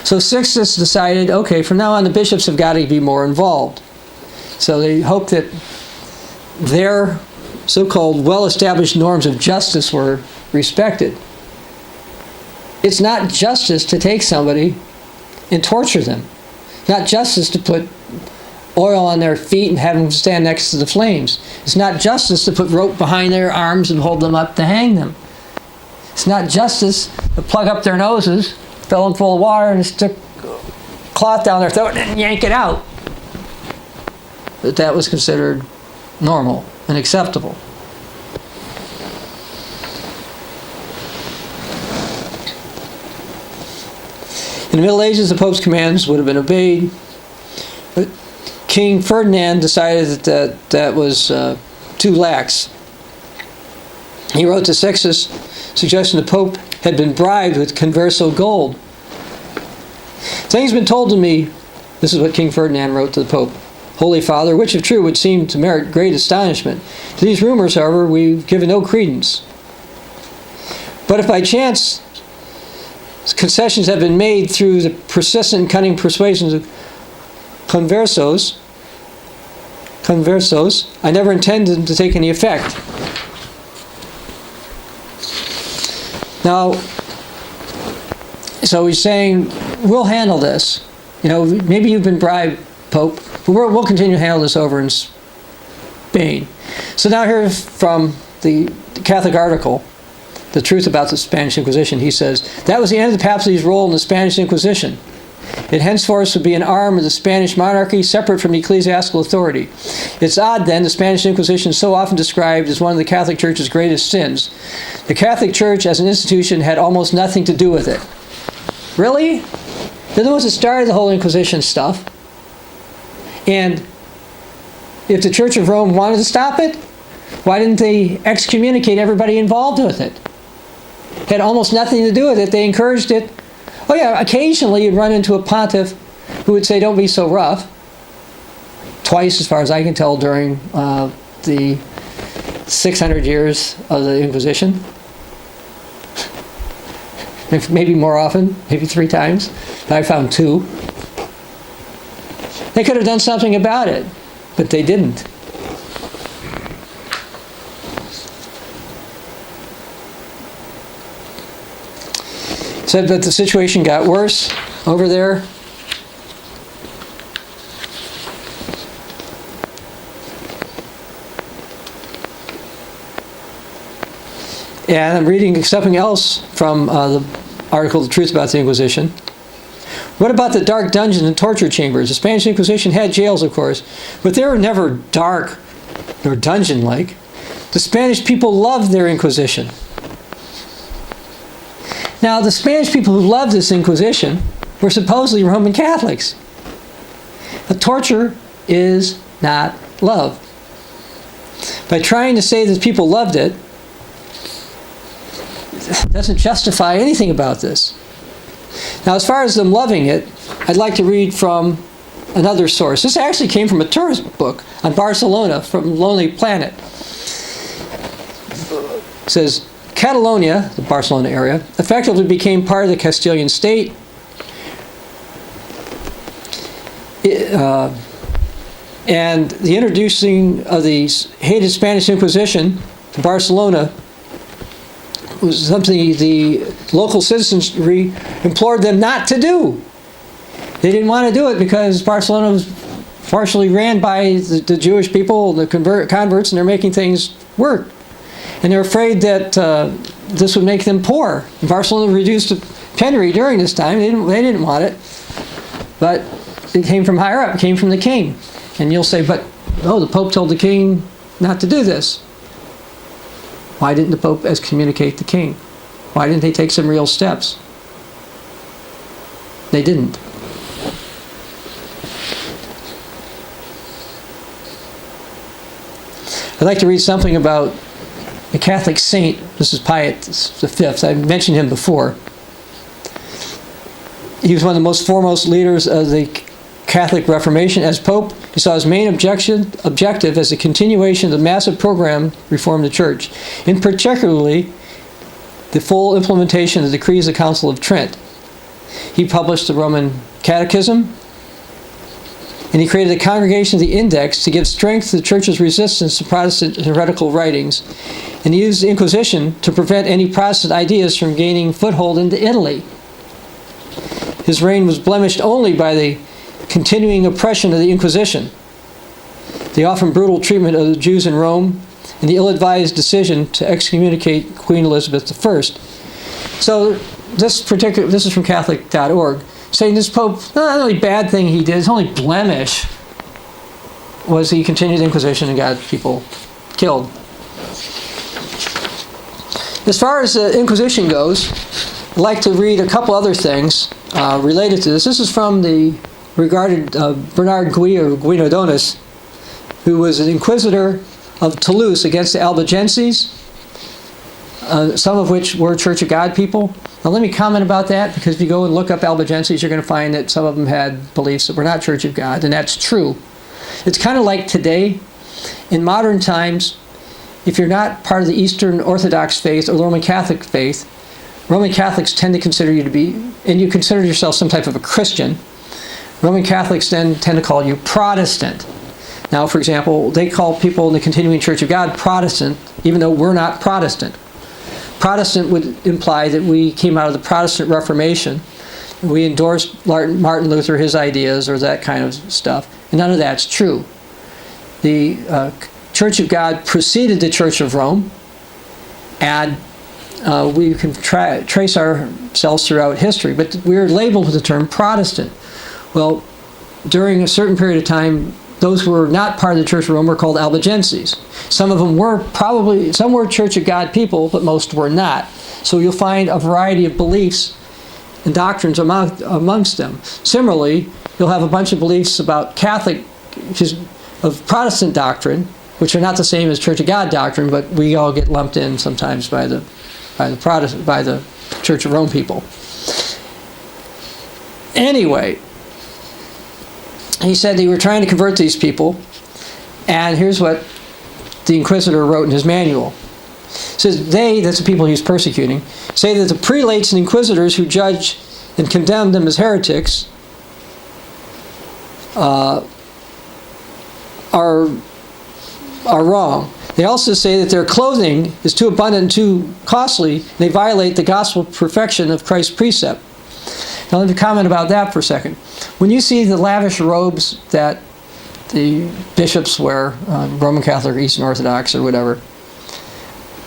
So Sixtus decided, okay, from now on the bishops have got to be more involved. So they hoped that their so-called well-established norms of justice were respected. It's not justice to take somebody and torture them. It's not justice to put oil on their feet and have them stand next to the flames. It's not justice to put rope behind their arms and hold them up to hang them. It's not justice to plug up their noses, fill them full of water, and stick cloth down their throat and yank it out. That was considered normal and acceptable. In the Middle Ages, the Pope's commands would have been obeyed, but King Ferdinand decided that was too lax. He wrote to Sixtus, suggesting the Pope had been bribed with converso gold. Things have been told to me, this is what King Ferdinand wrote to the Pope, Holy Father, which if true would seem to merit great astonishment. To these rumors, however, we've given no credence. But if by chance concessions have been made through the persistent and cunning persuasions of conversos, I never intended to take any effect. Now, so he's saying, we'll handle this. You know, maybe you've been bribed, Pope, but we'll continue to handle this over in Spain. So now here from the Catholic article, The Truth About the Spanish Inquisition, he says, that was the end of the papacy's role in the Spanish Inquisition. It henceforth would be an arm of the Spanish monarchy separate from ecclesiastical authority. It's odd, then, the Spanish Inquisition is so often described as one of the Catholic Church's greatest sins. The Catholic Church as an institution had almost nothing to do with it. Really? They're the ones that started the whole Inquisition stuff. And if the Church of Rome wanted to stop it, why didn't they excommunicate everybody involved with it? It had almost nothing to do with it. They encouraged it. Oh yeah, occasionally you'd run into a pontiff who would say, don't be so rough. Twice, as far as I can tell, during the 600 years of the Inquisition. Maybe more often, maybe 3 times. I found 2. They could have done something about it, but they didn't. Said that the situation got worse over there. And I'm reading something else from the article, The Truth About the Inquisition. What about the dark dungeons and torture chambers? The Spanish Inquisition had jails, of course, but they were never dark or dungeon-like. The Spanish people loved their Inquisition. Now, the Spanish people who loved this Inquisition were supposedly Roman Catholics. But torture is not love. By trying to say that people loved it, doesn't justify anything about this. Now, as far as them loving it, I'd like to read from another source. This actually came from a tourist book on Barcelona from Lonely Planet. It says, Catalonia, the Barcelona area, effectively became part of the Castilian state. And the introducing of the hated Spanish Inquisition to Barcelona was something the local citizenry implored them not to do. They didn't want to do it because Barcelona was partially ran by the Jewish people, the converts, and they're making things work. And they're afraid that this would make them poor. Barcelona reduced to penury during this time. They didn't want it. But it came from higher up. It came from the king. And you'll say, but, oh, the Pope told the king not to do this. Why didn't the Pope excommunicate the king? Why didn't they take some real steps? They didn't. I'd like to read something about a Catholic saint. This is Pius V. I mentioned him before. He was one of the most foremost leaders of the Catholic Reformation. As Pope, he saw his main objective as the continuation of the massive program reform the Church, in particularly the full implementation of the decrees of the Council of Trent. He published the Roman Catechism, and he created the Congregation of the Index to give strength to the Church's resistance to Protestant heretical writings, and he used the Inquisition to prevent any Protestant ideas from gaining foothold into Italy. His reign was blemished only by the continuing oppression of the Inquisition, the often brutal treatment of the Jews in Rome, and the ill-advised decision to excommunicate Queen Elizabeth I. So this is from Catholic.org, saying this Pope, the only bad thing he did, his only blemish, was he continued the Inquisition and got people killed. As far as the Inquisition goes, I'd like to read a couple other things related to this. This is from the regarded Bernard Guinodonis, who was an inquisitor of Toulouse against the Albigenses, some of which were Church of God people. Now let me comment about that, because if you go and look up Albigenses, you're going to find that some of them had beliefs that were not Church of God, and that's true. It's kind of like today, in modern times, if you're not part of the Eastern Orthodox faith or the Roman Catholic faith, Roman Catholics tend to consider you to be, and you consider yourself some type of a Christian, Roman Catholics then tend to call you Protestant. Now, for example, they call people in the Continuing Church of God Protestant, even though we're not Protestant. Protestant would imply that we came out of the Protestant Reformation. We endorsed Martin Luther, his ideas, or that kind of stuff. And none of that's true. The Church of God preceded the Church of Rome, and we can trace ourselves throughout history, but we're labeled with the term Protestant. Well, during a certain period of time, those who were not part of the Church of Rome were called Albigenses. Some of them some were Church of God people, but most were not. So you'll find a variety of beliefs and doctrines amongst them. Similarly, you'll have a bunch of beliefs about of Protestant doctrine, which are not the same as Church of God doctrine, but we all get lumped in sometimes by the Church of Rome people. Anyway, he said they were trying to convert these people, and here's what the Inquisitor wrote in his manual. It says, they, that's the people he was persecuting, say that the prelates and inquisitors who judge and condemn them as heretics are wrong. They also say that their clothing is too abundant and too costly, and they violate the gospel perfection of Christ's precept. Now let me comment about that for a second. When you see the lavish robes that the bishops wear, Roman Catholic or Eastern Orthodox or whatever,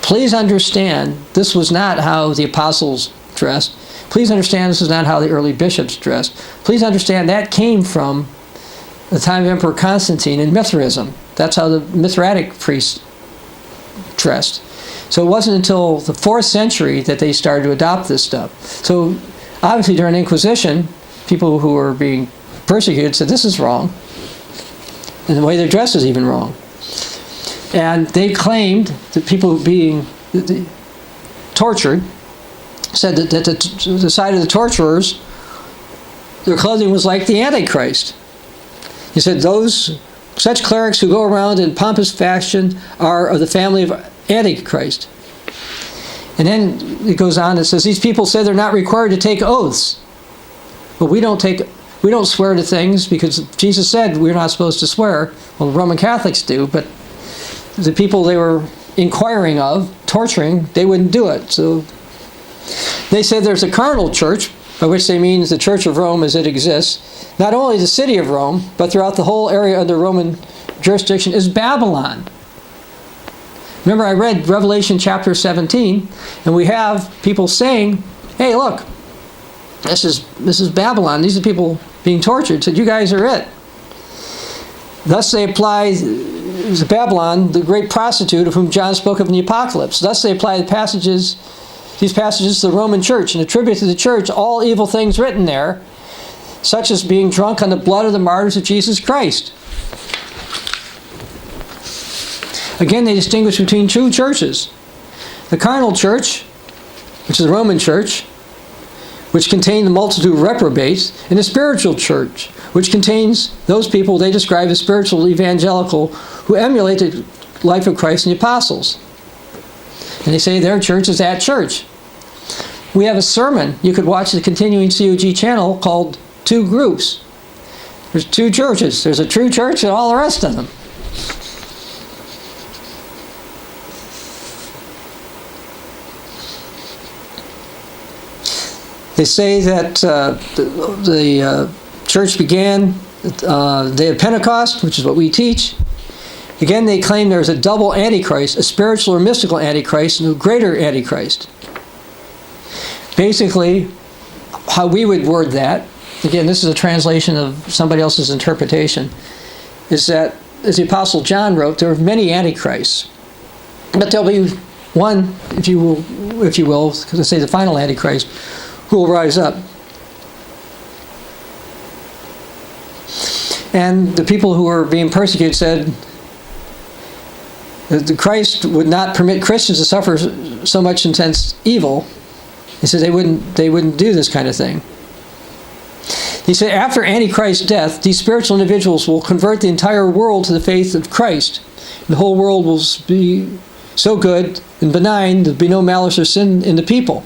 please understand this was not how the apostles dressed. Please understand this is not how the early bishops dressed. Please understand that came from the time of Emperor Constantine and Mithraism. That's how the Mithratic priests dressed. So it wasn't until the 4th century that they started to adopt this stuff. So obviously during the Inquisition, people who were being persecuted said this is wrong. And the way they're dressed is even wrong. And they claimed that people being tortured said that the side of the torturers, their clothing was like the Antichrist. He said such clerics who go around in pompous fashion are of the family of Antichrist. And then it goes on, it says, these people say they're not required to take oaths. But we don't swear to things because Jesus said we're not supposed to swear. Well, the Roman Catholics do, but the people they were inquiring of, torturing, they wouldn't do it. So they say there's a carnal church, by which they mean the Church of Rome as it exists. Not only the city of Rome, but throughout the whole area under Roman jurisdiction is Babylon. Remember, I read Revelation chapter 17, and we have people saying, hey, look, this is Babylon. These are people being tortured. Said, you guys are it. Thus they apply Babylon, the great prostitute of whom John spoke of in the Apocalypse. Thus they apply these passages to the Roman church and attribute to the church all evil things written there, such as being drunk on the blood of the martyrs of Jesus Christ. Again, they distinguish between two churches. The carnal church, which is the Roman church, which contained the multitude of reprobates, and the spiritual church, which contains those people they describe as spiritual evangelical who emulate the life of Christ and the apostles. And they say their church is that church. We have a sermon you could watch the continuing COG channel called Two Groups. There's two churches. There's a true church and all the rest of them. They say that the church began the day of Pentecost, which is what we teach. Again, they claim there's a double Antichrist, a spiritual or mystical Antichrist, and a greater Antichrist. Basically, how we would word that, again, this is a translation of somebody else's interpretation, is that, as the Apostle John wrote, there are many Antichrists. But there'll be one, if you will, because I say the final Antichrist, who will rise up. And the people who were being persecuted said that the Christ would not permit Christians to suffer so much intense evil. He said they wouldn't do this kind of thing. He said after Antichrist's death, these spiritual individuals will convert the entire world to the faith of Christ. The whole world will be so good and benign, there'll be no malice or sin in the people.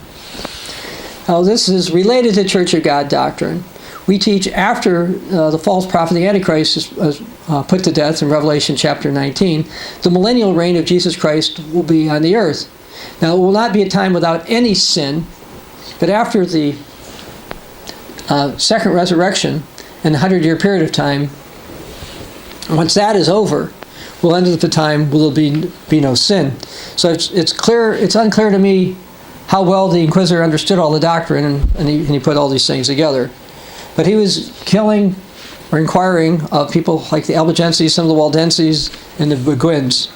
Now, this is related to Church of God doctrine. We teach after the false prophet, the Antichrist, is put to death in Revelation chapter 19, the millennial reign of Jesus Christ will be on the earth. Now, it will not be a time without any sin, but after the second resurrection and the 100-year period of time, once that is over, we'll enter the time where there'll be no sin. So it's unclear to me how well the Inquisitor understood all the doctrine, and he put all these things together. But he was killing or inquiring of people like the Albigenses, some of the Waldenses, and the Beguines.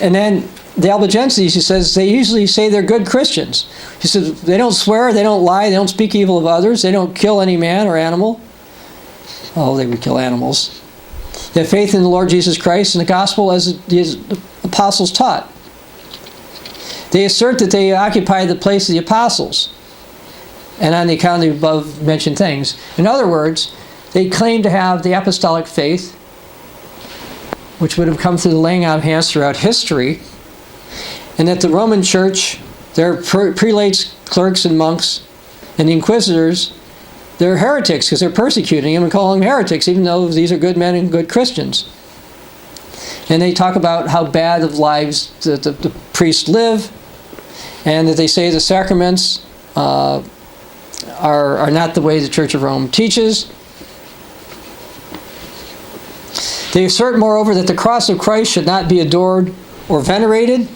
And then the Albigenses, he says, they usually say they're good Christians. He says they don't swear, they don't lie, they don't speak evil of others, they don't kill any man or animal. Oh, they would kill animals. They have faith in the Lord Jesus Christ and the gospel as the apostles taught. They assert that they occupy the place of the apostles, and on the account of the above mentioned things. In other words, they claim to have the apostolic faith, which would have come through the laying out of hands throughout history, and that the Roman Church, their prelates, clerks, and monks, and the inquisitors, they're heretics because they're persecuting them and calling them heretics, even though these are good men and good Christians. And they talk about how bad of lives the priests live, and that they say the sacraments are not the way the Church of Rome teaches. They assert, moreover, that the cross of Christ should not be adored or venerated,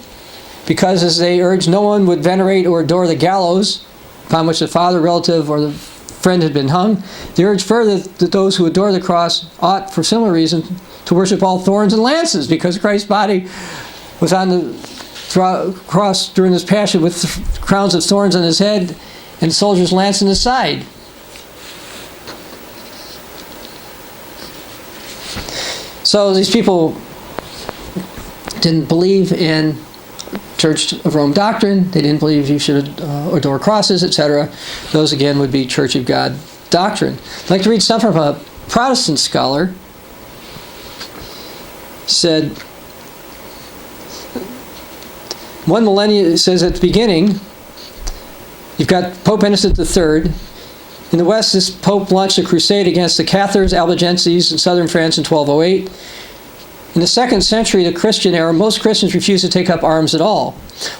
because, as they urged, no one would venerate or adore the gallows upon which the father, relative, or the friend had been hung. They urged further that those who adore the cross ought, for similar reason, to worship all thorns and lances, because Christ's body was on the cross during his passion with crowns of thorns on his head and soldier's lance in his side. So these people didn't believe in Church of Rome doctrine. They didn't believe you should adore crosses, etc. Those, again, would be Church of God doctrine. I'd like to read something from a Protestant scholar. Said, one millennium, it says at the beginning, you've got Pope Innocent III. In the West, this Pope launched a crusade against the Cathars, Albigenses in southern France in 1208. In the 2nd century, the Christian era, most Christians refused to take up arms at all.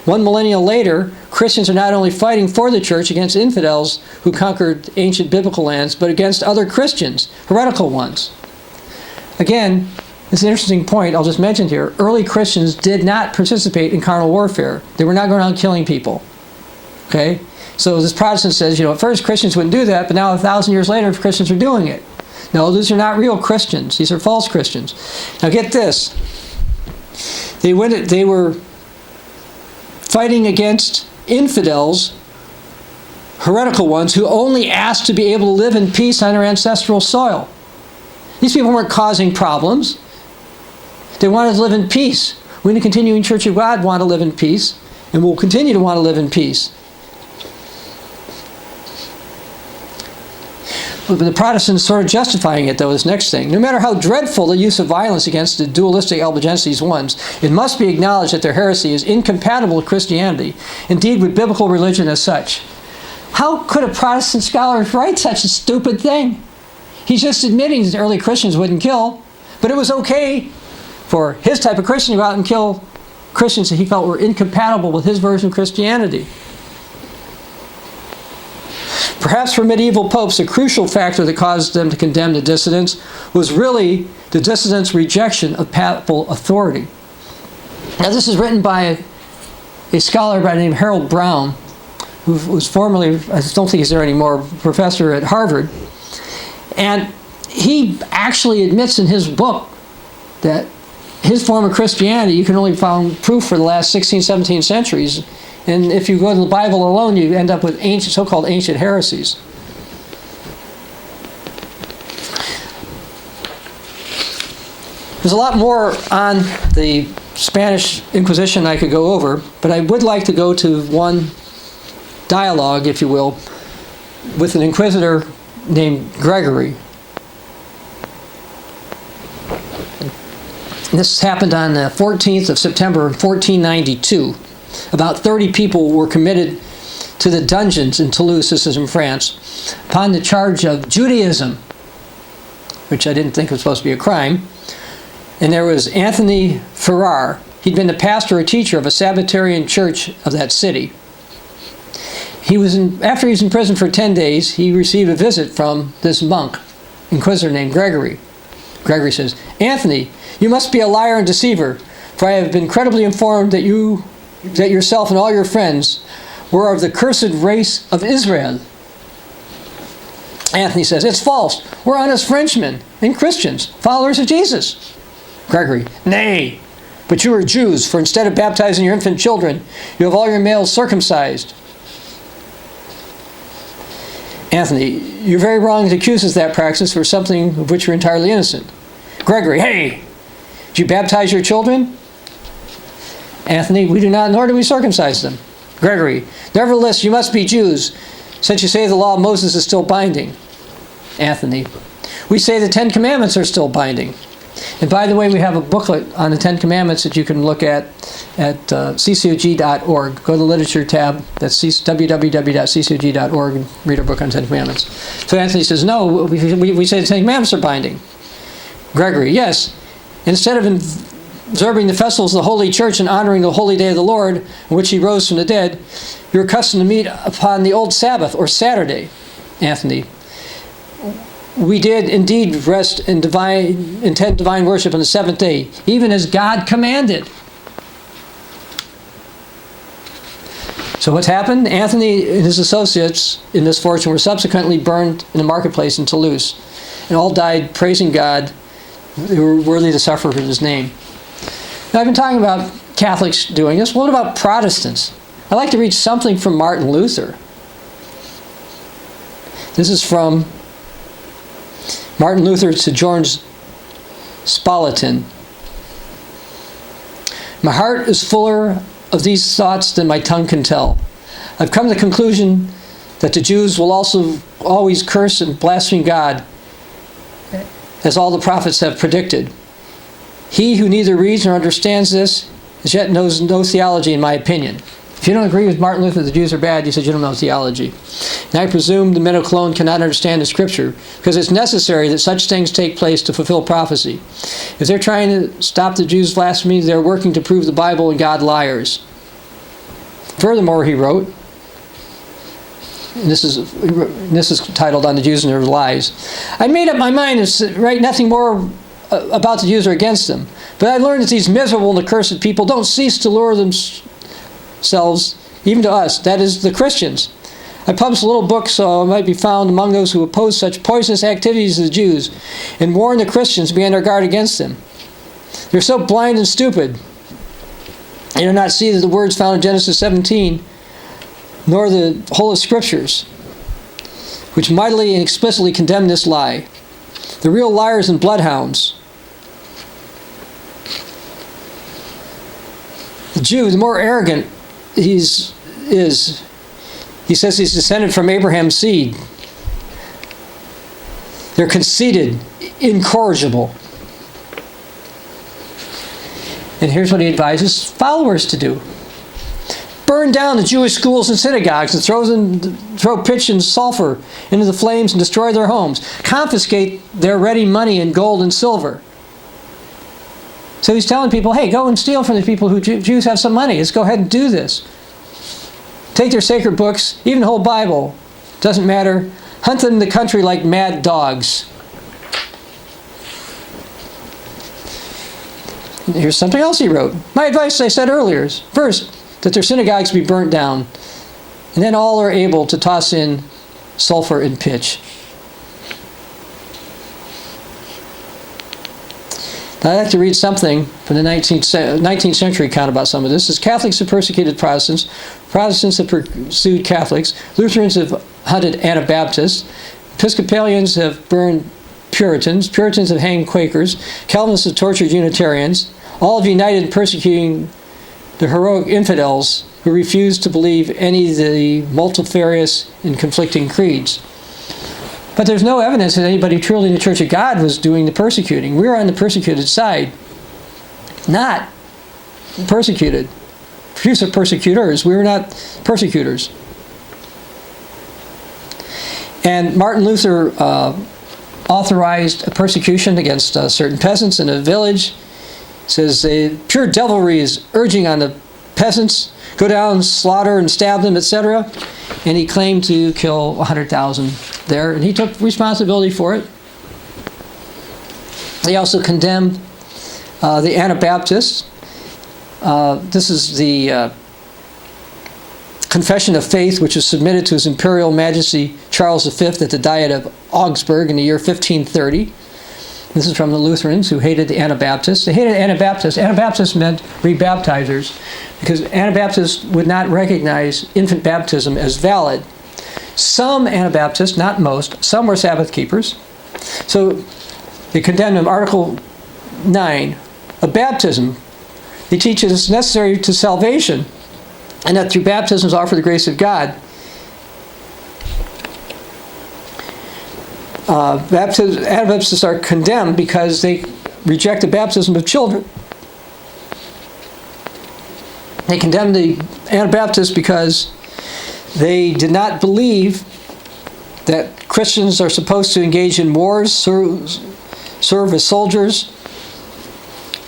One millennium later, Christians are not only fighting for the church against infidels who conquered ancient biblical lands, but against other Christians, heretical ones. Again, it's an interesting point I'll just mention here. Early Christians did not participate in carnal warfare. They were not going around killing people. Okay? So this Protestant says, at first Christians wouldn't do that, but now 1,000 years later, Christians are doing it. No, these are not real Christians. These are false Christians. Now get this. They were fighting against infidels, heretical ones, who only asked to be able to live in peace on their ancestral soil. These people weren't causing problems. They wanted to live in peace. We in the Continuing Church of God want to live in peace, and will continue to want to live in peace. But the Protestants sort of justifying it, though, this next thing. No matter how dreadful the use of violence against the dualistic Albigenses ones, it must be acknowledged that their heresy is incompatible with Christianity, indeed with biblical religion as such. How could a Protestant scholar write such a stupid thing? He's just admitting that early Christians wouldn't kill, but it was okay for his type of Christian to go out and kill Christians that he felt were incompatible with his version of Christianity. Perhaps for medieval popes, the crucial factor that caused them to condemn the dissidents was really the dissidents' rejection of papal authority. Now, this is written by a scholar by the name of Harold Brown, who was formerly, I don't think he's there anymore, professor at Harvard. And he actually admits in his book that his form of Christianity, you can only find proof for the last 16, 17 centuries. And if you go to the Bible alone, you end up with so-called ancient heresies. There's a lot more on the Spanish Inquisition I could go over, but I would like to go to one dialogue, if you will, with an inquisitor named Gregory. This happened on the 14th of September, 1492. About 30 people were committed to the dungeons in Toulouse, this is in France, upon the charge of Judaism, which I didn't think was supposed to be a crime. And there was Anthony Farrar. He'd been the pastor or teacher of a Sabbatarian church of that city. After he was in prison for 10 days, he received a visit from this monk, inquisitor named Gregory. Gregory says, "Anthony, you must be a liar and deceiver, for I have been credibly informed that yourself and all your friends were of the cursed race of Israel." Anthony says, "It's false. We're honest Frenchmen and Christians, followers of Jesus." Gregory, "Nay, but you are Jews, for instead of baptizing your infant children, you have all your males circumcised." Anthony, "You're very wrong to accuse us of that practice for something of which you're entirely innocent." Gregory, "Hey, did you baptize your children?" Anthony, "We do not, nor do we circumcise them." Gregory, "Nevertheless, you must be Jews, since you say the law of Moses is still binding." Anthony, "We say the 10 Commandments are still binding." And by the way, we have a booklet on the 10 Commandments that you can look at ccog.org. Go to the literature tab, that's www.ccog.org, and read our book on 10 Commandments. So Anthony says, "No, we say the 10 Commandments are binding." Gregory, "Yes. Instead of observing the festivals of the Holy Church and honoring the holy day of the Lord, in which he rose from the dead, you're accustomed to meet upon the old Sabbath, or Saturday." Anthony, "We did indeed rest in intend divine worship on the seventh day, even as God commanded." So what's happened? Anthony and his associates in misfortune were subsequently burned in a marketplace in Toulouse, and all died praising God. They were worthy to suffer for his name. Now, I've been talking about Catholics doing this. What about Protestants? I'd like to read something from Martin Luther. This is from Martin Luther to George Spalatin. My heart is fuller of these thoughts than my tongue can tell. I've come to the conclusion that the Jews will also always curse and blaspheme God, as all the prophets have predicted. He who neither reads nor understands this as yet knows no theology, in my opinion. If you don't agree with Martin Luther that the Jews are bad, you said you don't know theology. And I presume the men of Cologne cannot understand the Scripture, because it's necessary that such things take place to fulfill prophecy. If they're trying to stop the Jews' blasphemy, they're working to prove the Bible and God liars. Furthermore, he wrote, and this is titled On the Jews and Their Lies. I made up my mind to write nothing more about the Jews or against them, but I learned that these miserable and accursed people don't cease to lure themselves, even to us, that is, the Christians. I published a little book so I might be found among those who oppose such poisonous activities as the Jews, and warn the Christians to be on their guard against them. They're so blind and stupid, they do not see that the words found in Genesis 17, nor the whole of Scriptures, which mightily and explicitly condemn this lie. The real liars and bloodhounds. The Jew, the more arrogant he says he's descended from Abraham's seed. They're conceited, incorrigible. And here's what he advises followers to do. Burn down the Jewish schools and synagogues and throw pitch and sulfur into the flames and destroy their homes. Confiscate their ready money and gold and silver. So he's telling people, hey, go and steal from the people who Jews have some money. Let's go ahead and do this. Take their sacred books, even the whole Bible. Doesn't matter. Hunt them in the country like mad dogs. And here's something else he wrote. My advice, I said earlier, is first, that their synagogues be burnt down, and then all are able to toss in sulfur and pitch. Now, I'd like to read something from the 19th century account about some of this. As Catholics have persecuted Protestants, Protestants have pursued Catholics, Lutherans have hunted Anabaptists, Episcopalians have burned Puritans, Puritans have hanged Quakers, Calvinists have tortured Unitarians, all have united in persecuting the heroic infidels who refused to believe any of the multifarious and conflicting creeds. But there's no evidence that anybody truly in the Church of God was doing the persecuting. We're on the persecuted side, not persecuted. Few are persecutors. We were not persecutors. And Martin Luther authorized a persecution against certain peasants in a village. Says pure devilry is urging on the peasants, go down, slaughter and stab them, etc. And he claimed to kill 100,000 there, and he took responsibility for it. He also condemned the Anabaptists. This is the Confession of Faith, which was submitted to His Imperial Majesty Charles V at the Diet of Augsburg in the year 1530. This is from the Lutherans who hated the Anabaptists. They hated Anabaptists. Anabaptists meant rebaptizers because Anabaptists would not recognize infant baptism as valid. Some Anabaptists, not most, some were Sabbath keepers. So they condemned them. Article 9 of baptism. They teach that it's necessary to salvation and that through baptism is offered the grace of God. Anabaptists are condemned because they reject the baptism of children. They condemn the Anabaptists because they did not believe that Christians are supposed to engage in wars, serve as soldiers,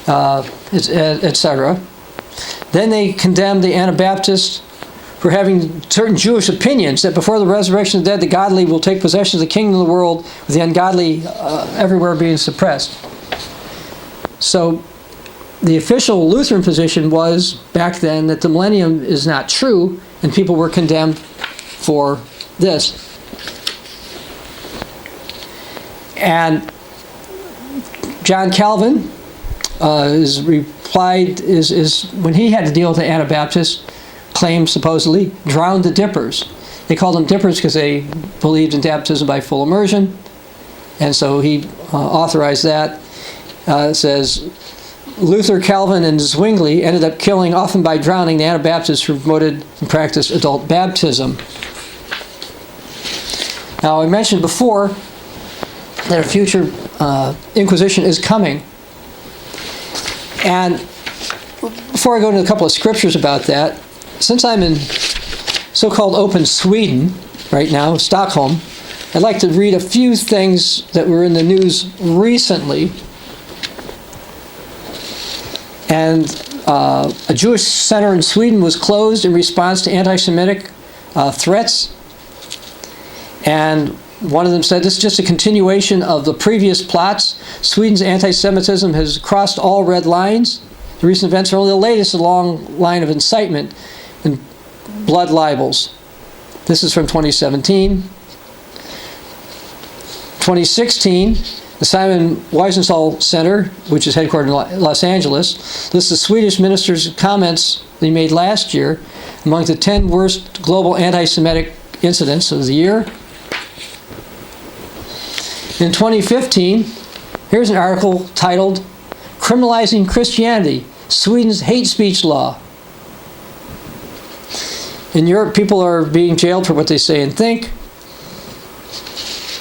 etc. Then they condemn the Anabaptists for having certain Jewish opinions that before the resurrection of the dead, the godly will take possession of the kingdom of the world, with the ungodly everywhere being suppressed. So the official Lutheran position was, back then, that the millennium is not true, and people were condemned for this. And John Calvin is when he had to deal with the Anabaptists, claimed supposedly drowned the dippers. They called them dippers because they believed in baptism by full immersion, and so he authorized that. It says Luther, Calvin, and Zwingli ended up killing, often by drowning, the Anabaptists who promoted and practiced adult baptism. Now, I mentioned before that a future Inquisition is coming. And before I go into a couple of scriptures about that, since I'm in so-called open Sweden right now, Stockholm, I'd like to read a few things that were in the news recently. And a Jewish center in Sweden was closed in response to anti-Semitic threats. And one of them said, this is just a continuation of the previous plots. Sweden's anti-Semitism has crossed all red lines. The recent events are only the latest in a long line of incitement and blood libels. This is from 2017. 2016, the Simon Wiesenthal Center, which is headquartered in Los Angeles, lists the Swedish minister's comments that he made last year among the 10 worst global anti-Semitic incidents of the year. In 2015, here's an article titled, Criminalizing Christianity, Sweden's Hate Speech Law. In Europe, people are being jailed for what they say and think.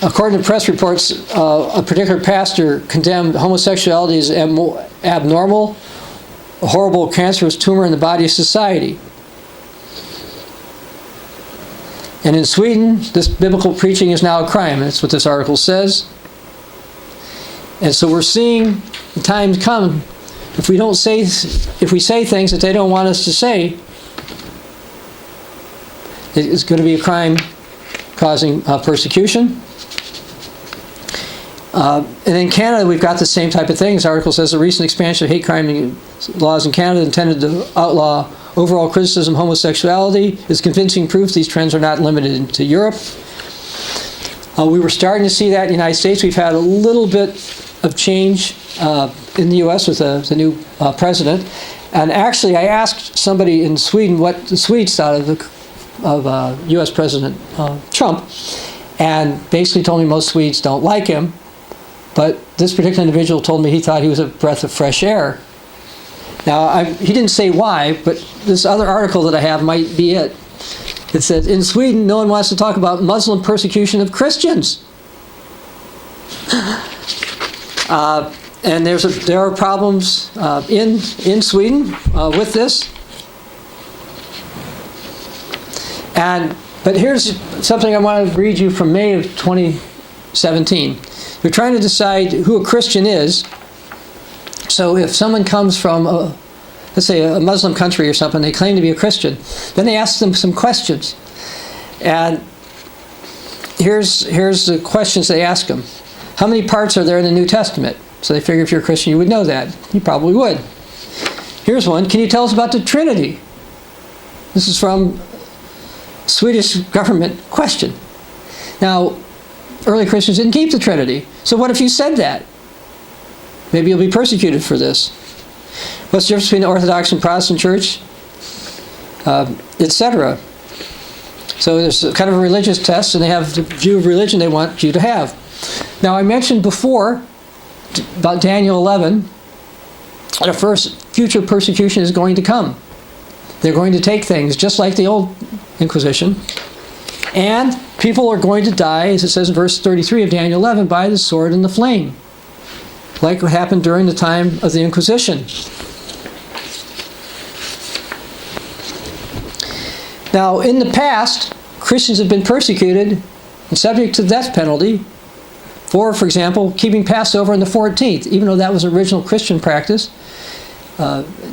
According to press reports, a particular pastor condemned homosexuality as abnormal, a horrible cancerous tumor in the body of society. And in Sweden, this biblical preaching is now a crime. That's what this article says. And so we're seeing the times come. If we say things that they don't want us to say, it's going to be a crime causing persecution. And in Canada, we've got the same type of thing. This article says the recent expansion of hate crime laws in Canada intended to outlaw overall criticism of homosexuality is convincing proof these trends are not limited to Europe. We were starting to see that in the United States. We've had a little bit of change in the U.S. with the new president. And actually, I asked somebody in Sweden what the Swedes thought of U.S. President Trump, and basically told me most Swedes don't like him. But this particular individual told me he thought he was a breath of fresh air. Now, he didn't say why, but this other article that I have might be it. It says, in Sweden, no one wants to talk about Muslim persecution of Christians. And there are problems in Sweden with this. But here's something I want to read you from May of 2017. They're trying to decide who a Christian is. So if someone comes from, let's say, a Muslim country or something, they claim to be a Christian, then they ask them some questions. And here's the questions they ask them. How many parts are there in the New Testament? So they figure if you're a Christian, you would know that. You probably would. Here's one. Can you tell us about the Trinity? This is from Swedish government question. Now, early Christians didn't keep the Trinity. So what if you said that? Maybe you'll be persecuted for this. What's the difference between the Orthodox and Protestant church? Etc. So there's kind of a religious test, and they have the view of religion they want you to have. Now, I mentioned before about Daniel 11 that a future persecution is going to come. They're going to take things just like the old Inquisition, and people are going to die, as it says in verse 33 of Daniel 11, by the sword and the flame, like what happened during the time of the Inquisition. Now, in the past, Christians have been persecuted and subject to the death penalty for example, keeping Passover on the 14th, even though that was original Christian practice.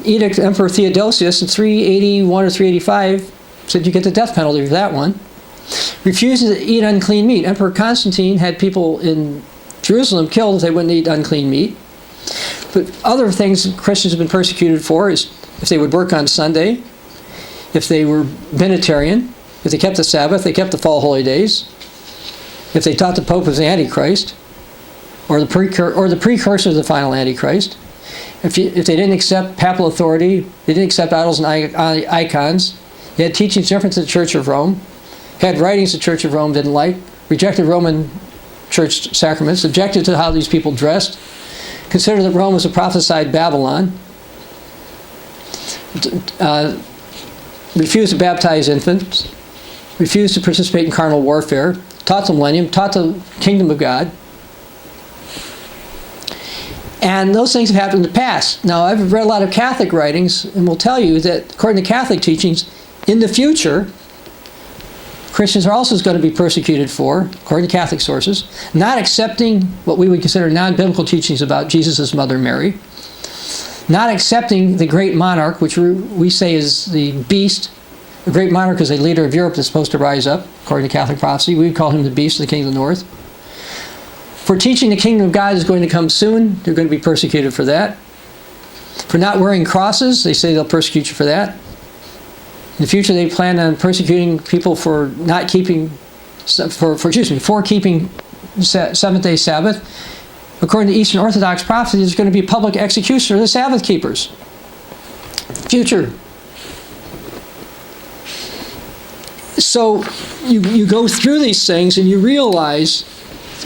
Edict Emperor Theodosius in 381 or 385 said you get the death penalty for that one. Refusing to eat unclean meat. Emperor Constantine had people in Jerusalem killed if they wouldn't eat unclean meat. But other things Christians have been persecuted for is if they would work on Sunday, if they were Benitarian, if they kept the Sabbath, they kept the fall holy days, if they taught the Pope was the Antichrist, or the precursor of the final Antichrist, if they didn't accept papal authority, they didn't accept idols and icons, they had teachings different to the Church of Rome, had writings the Church of Rome didn't like, rejected Roman church sacraments, objected to how these people dressed, considered that Rome was a prophesied Babylon, refused to baptize infants, refused to participate in carnal warfare, taught the millennium, taught the kingdom of God. And those things have happened in the past. Now, I've read a lot of Catholic writings, and will tell you that according to Catholic teachings, in the future, Christians are also going to be persecuted for, according to Catholic sources, not accepting what we would consider non-biblical teachings about Jesus' mother Mary, not accepting the great monarch, which we say is the beast. The great monarch is a leader of Europe that's supposed to rise up, according to Catholic prophecy. We would call him the beast of the king of the north. For teaching the kingdom of God is going to come soon, they're going to be persecuted for that. For not wearing crosses, they say they'll persecute you for that. In the future, they plan on persecuting people for not keeping, for keeping seventh-day Sabbath. According to Eastern Orthodox prophecy, there's going to be public execution of the Sabbath keepers. Future. So you go through these things and you realize,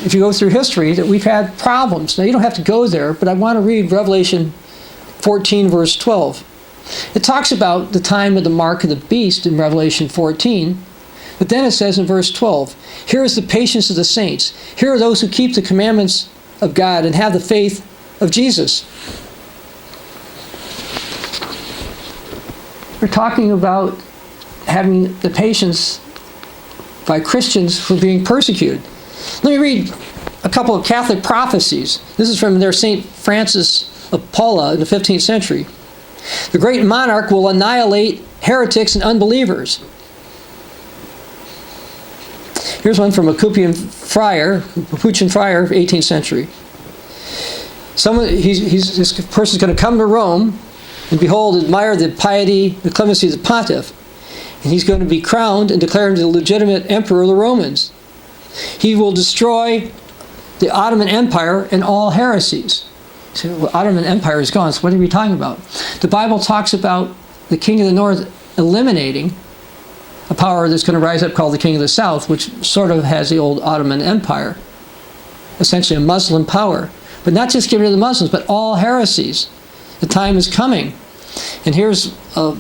if you go through history, that we've had problems. Now, you don't have to go there, but I want to read Revelation 14, verse 12. It talks about the time of the mark of the beast in Revelation 14, but then it says in verse 12, here is the patience of the saints. Here are those who keep the commandments of God and have the faith of Jesus. We're talking about having the patience by Christians who are being persecuted. Let me read a couple of Catholic prophecies. This is from their St. Francis of Paula in the 15th century. The great monarch will annihilate heretics and unbelievers. Here's one from a Capuchin friar, 18th century. This person's going to come to Rome and behold, admire the piety, the clemency of the pontiff. And he's going to be crowned and declared the legitimate emperor of the Romans. He will destroy the Ottoman Empire and all heresies. So, well, Ottoman Empire is gone, so what are we talking about? The Bible talks about the king of the north eliminating a power that's going to rise up called the king of the south, which sort of has the old Ottoman Empire. Essentially a Muslim power. But not just get rid of the Muslims, but all heresies. The time is coming. And here's a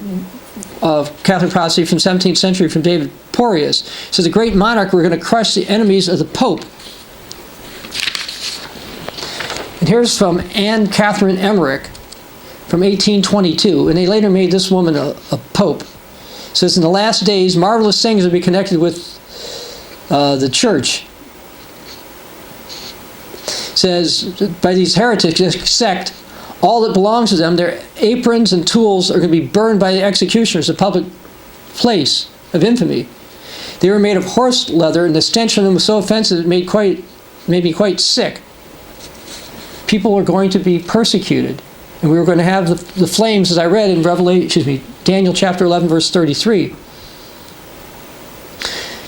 Catholic prophecy from 17th century from David Porteous. It says, the great monarch, we're going to crush the enemies of the Pope. And here's from Anne Catherine Emmerich from 1822, and they later made this woman a pope. It says, in the last days, marvelous things will be connected with the church. It says, by these heretics, this sect, all that belongs to them, their aprons and tools are going to be burned by the executioners, a public place of infamy. They were made of horse leather, and the stench from them was so offensive it made me quite sick. People are going to be persecuted. And we were going to have the flames, as I read in Daniel chapter 11, verse 33.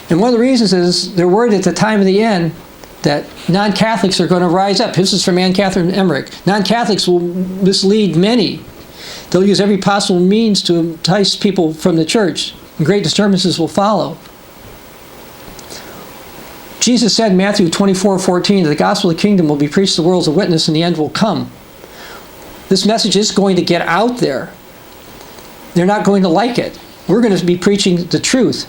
And one of the reasons is they're worried at the time of the end that non-Catholics are going to rise up. This is from Anne Catherine Emmerich. Non-Catholics will mislead many. They'll use every possible means to entice people from the church. And great disturbances will follow. Jesus said in Matthew 24:14, the gospel of the kingdom will be preached to the world as a witness, and the end will come. This message is going to get out there. They're not going to like it. We're going to be preaching the truth.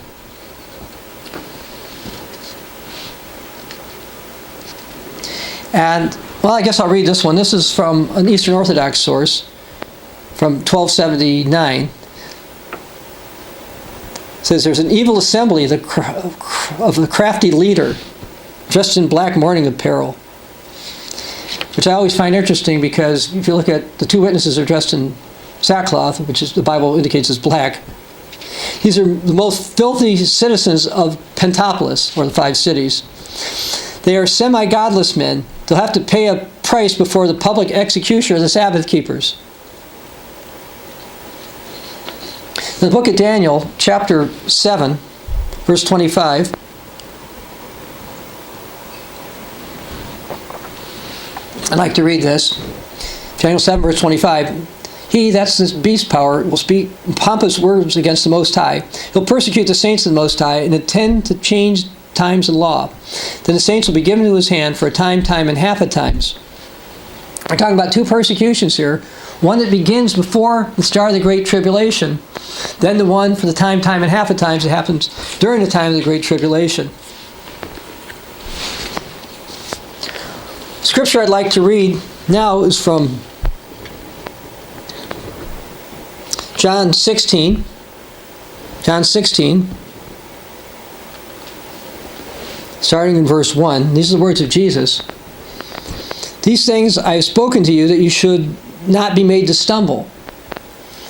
And, well, I guess I'll read this one. This is from an Eastern Orthodox source from 1279. It says, there's an evil assembly of the crafty leader dressed in black mourning apparel, which I always find interesting because if you look at the two witnesses are dressed in sackcloth, which is the Bible indicates is black. These are the most filthy citizens of Pentapolis, or the 5 cities. They are semi-godless men. They'll have to pay a price before the public executioner of the Sabbath keepers. In the book of Daniel, chapter 7, verse 25, I'd like to read this. Daniel 7, verse 25. He, that's this beast power, will speak pompous words against the Most High. He'll persecute the saints of the Most High and intend to change times and law. Then the saints will be given into his hand for a time, and half a times. We're talking about two persecutions here. One that begins before the start of the Great Tribulation. Then the one for the time, and half a times that happens during the time of the Great Tribulation. Scripture I'd like to read now is from John 16. John 16. Starting in verse 1. These are the words of Jesus. These things I have spoken to you that you should not be made to stumble.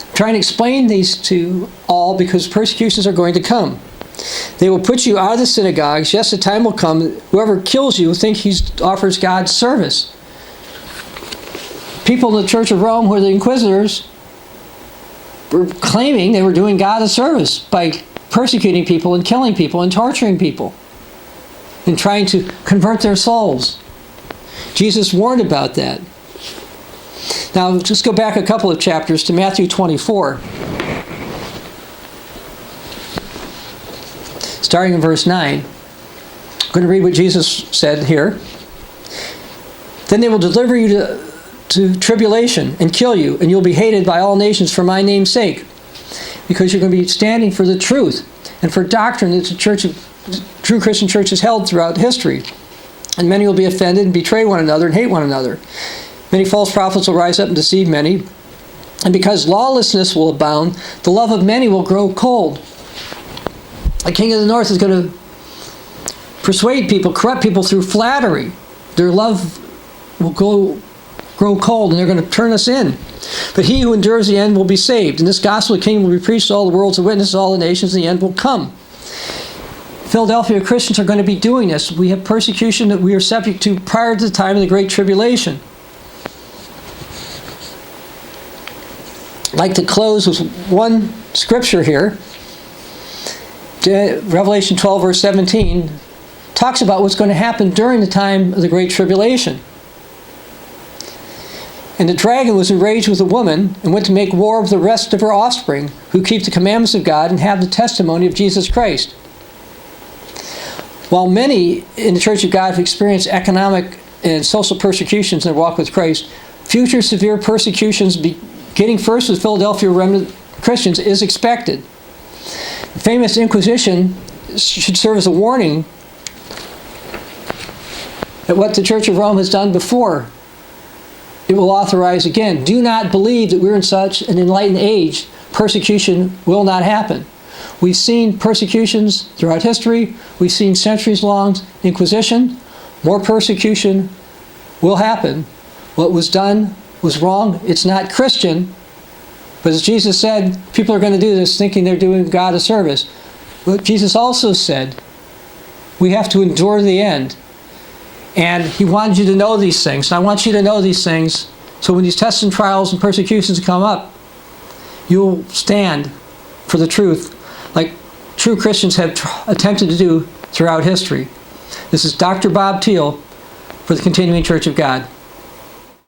I'm trying to explain these to all because persecutions are going to come. They will put you out of the synagogues. Yes, the time will come. Whoever kills you will think he offers God service. People in the Church of Rome, who are the Inquisitors, were claiming they were doing God a service by persecuting people and killing people and torturing people and trying to convert their souls. Jesus warned about that. Now, just go back a couple of chapters to Matthew 24. Starting in verse 9. I'm going to read what Jesus said here. Then they will deliver you to tribulation and kill you, and you'll be hated by all nations for my name's sake, because you're going to be standing for the truth and for doctrine that the true Christian church has held throughout history. And many will be offended and betray one another and hate one another. Many false prophets will rise up and deceive many. And because lawlessness will abound, the love of many will grow cold. The king of the north is going to persuade people, corrupt people through flattery. Their love will grow cold, and they're going to turn us in. But he who endures the end will be saved. And this gospel of the kingdom will be preached to all the world, to witness to all the nations, and the end will come. Philadelphia Christians are going to be doing this. We have persecution that we are subject to prior to the time of the Great Tribulation. I'd like to close with one scripture here. Revelation 12, verse 17, talks about what's going to happen during the time of the Great Tribulation. And the dragon was enraged with the woman and went to make war with the rest of her offspring, who keep the commandments of God and have the testimony of Jesus Christ. While many in the Church of God have experienced economic and social persecutions in their walk with Christ, future severe persecutions, beginning first with Philadelphia remnant Christians, is expected. The famous Inquisition should serve as a warning that what the Church of Rome has done before, it will authorize again. Do not believe that we're in such an enlightened age. Persecution will not happen. We've seen persecutions throughout history. We've seen centuries-long Inquisition. More persecution will happen. What was done was wrong. It's not Christian. But as Jesus said, people are going to do this thinking they're doing God a service. But Jesus also said, we have to endure to the end. And he wanted you to know these things. And I want you to know these things so when these tests and trials and persecutions come up, you'll stand for the truth like true Christians have attempted to do throughout history. This is Dr. Bob Thiel for the Continuing Church of God.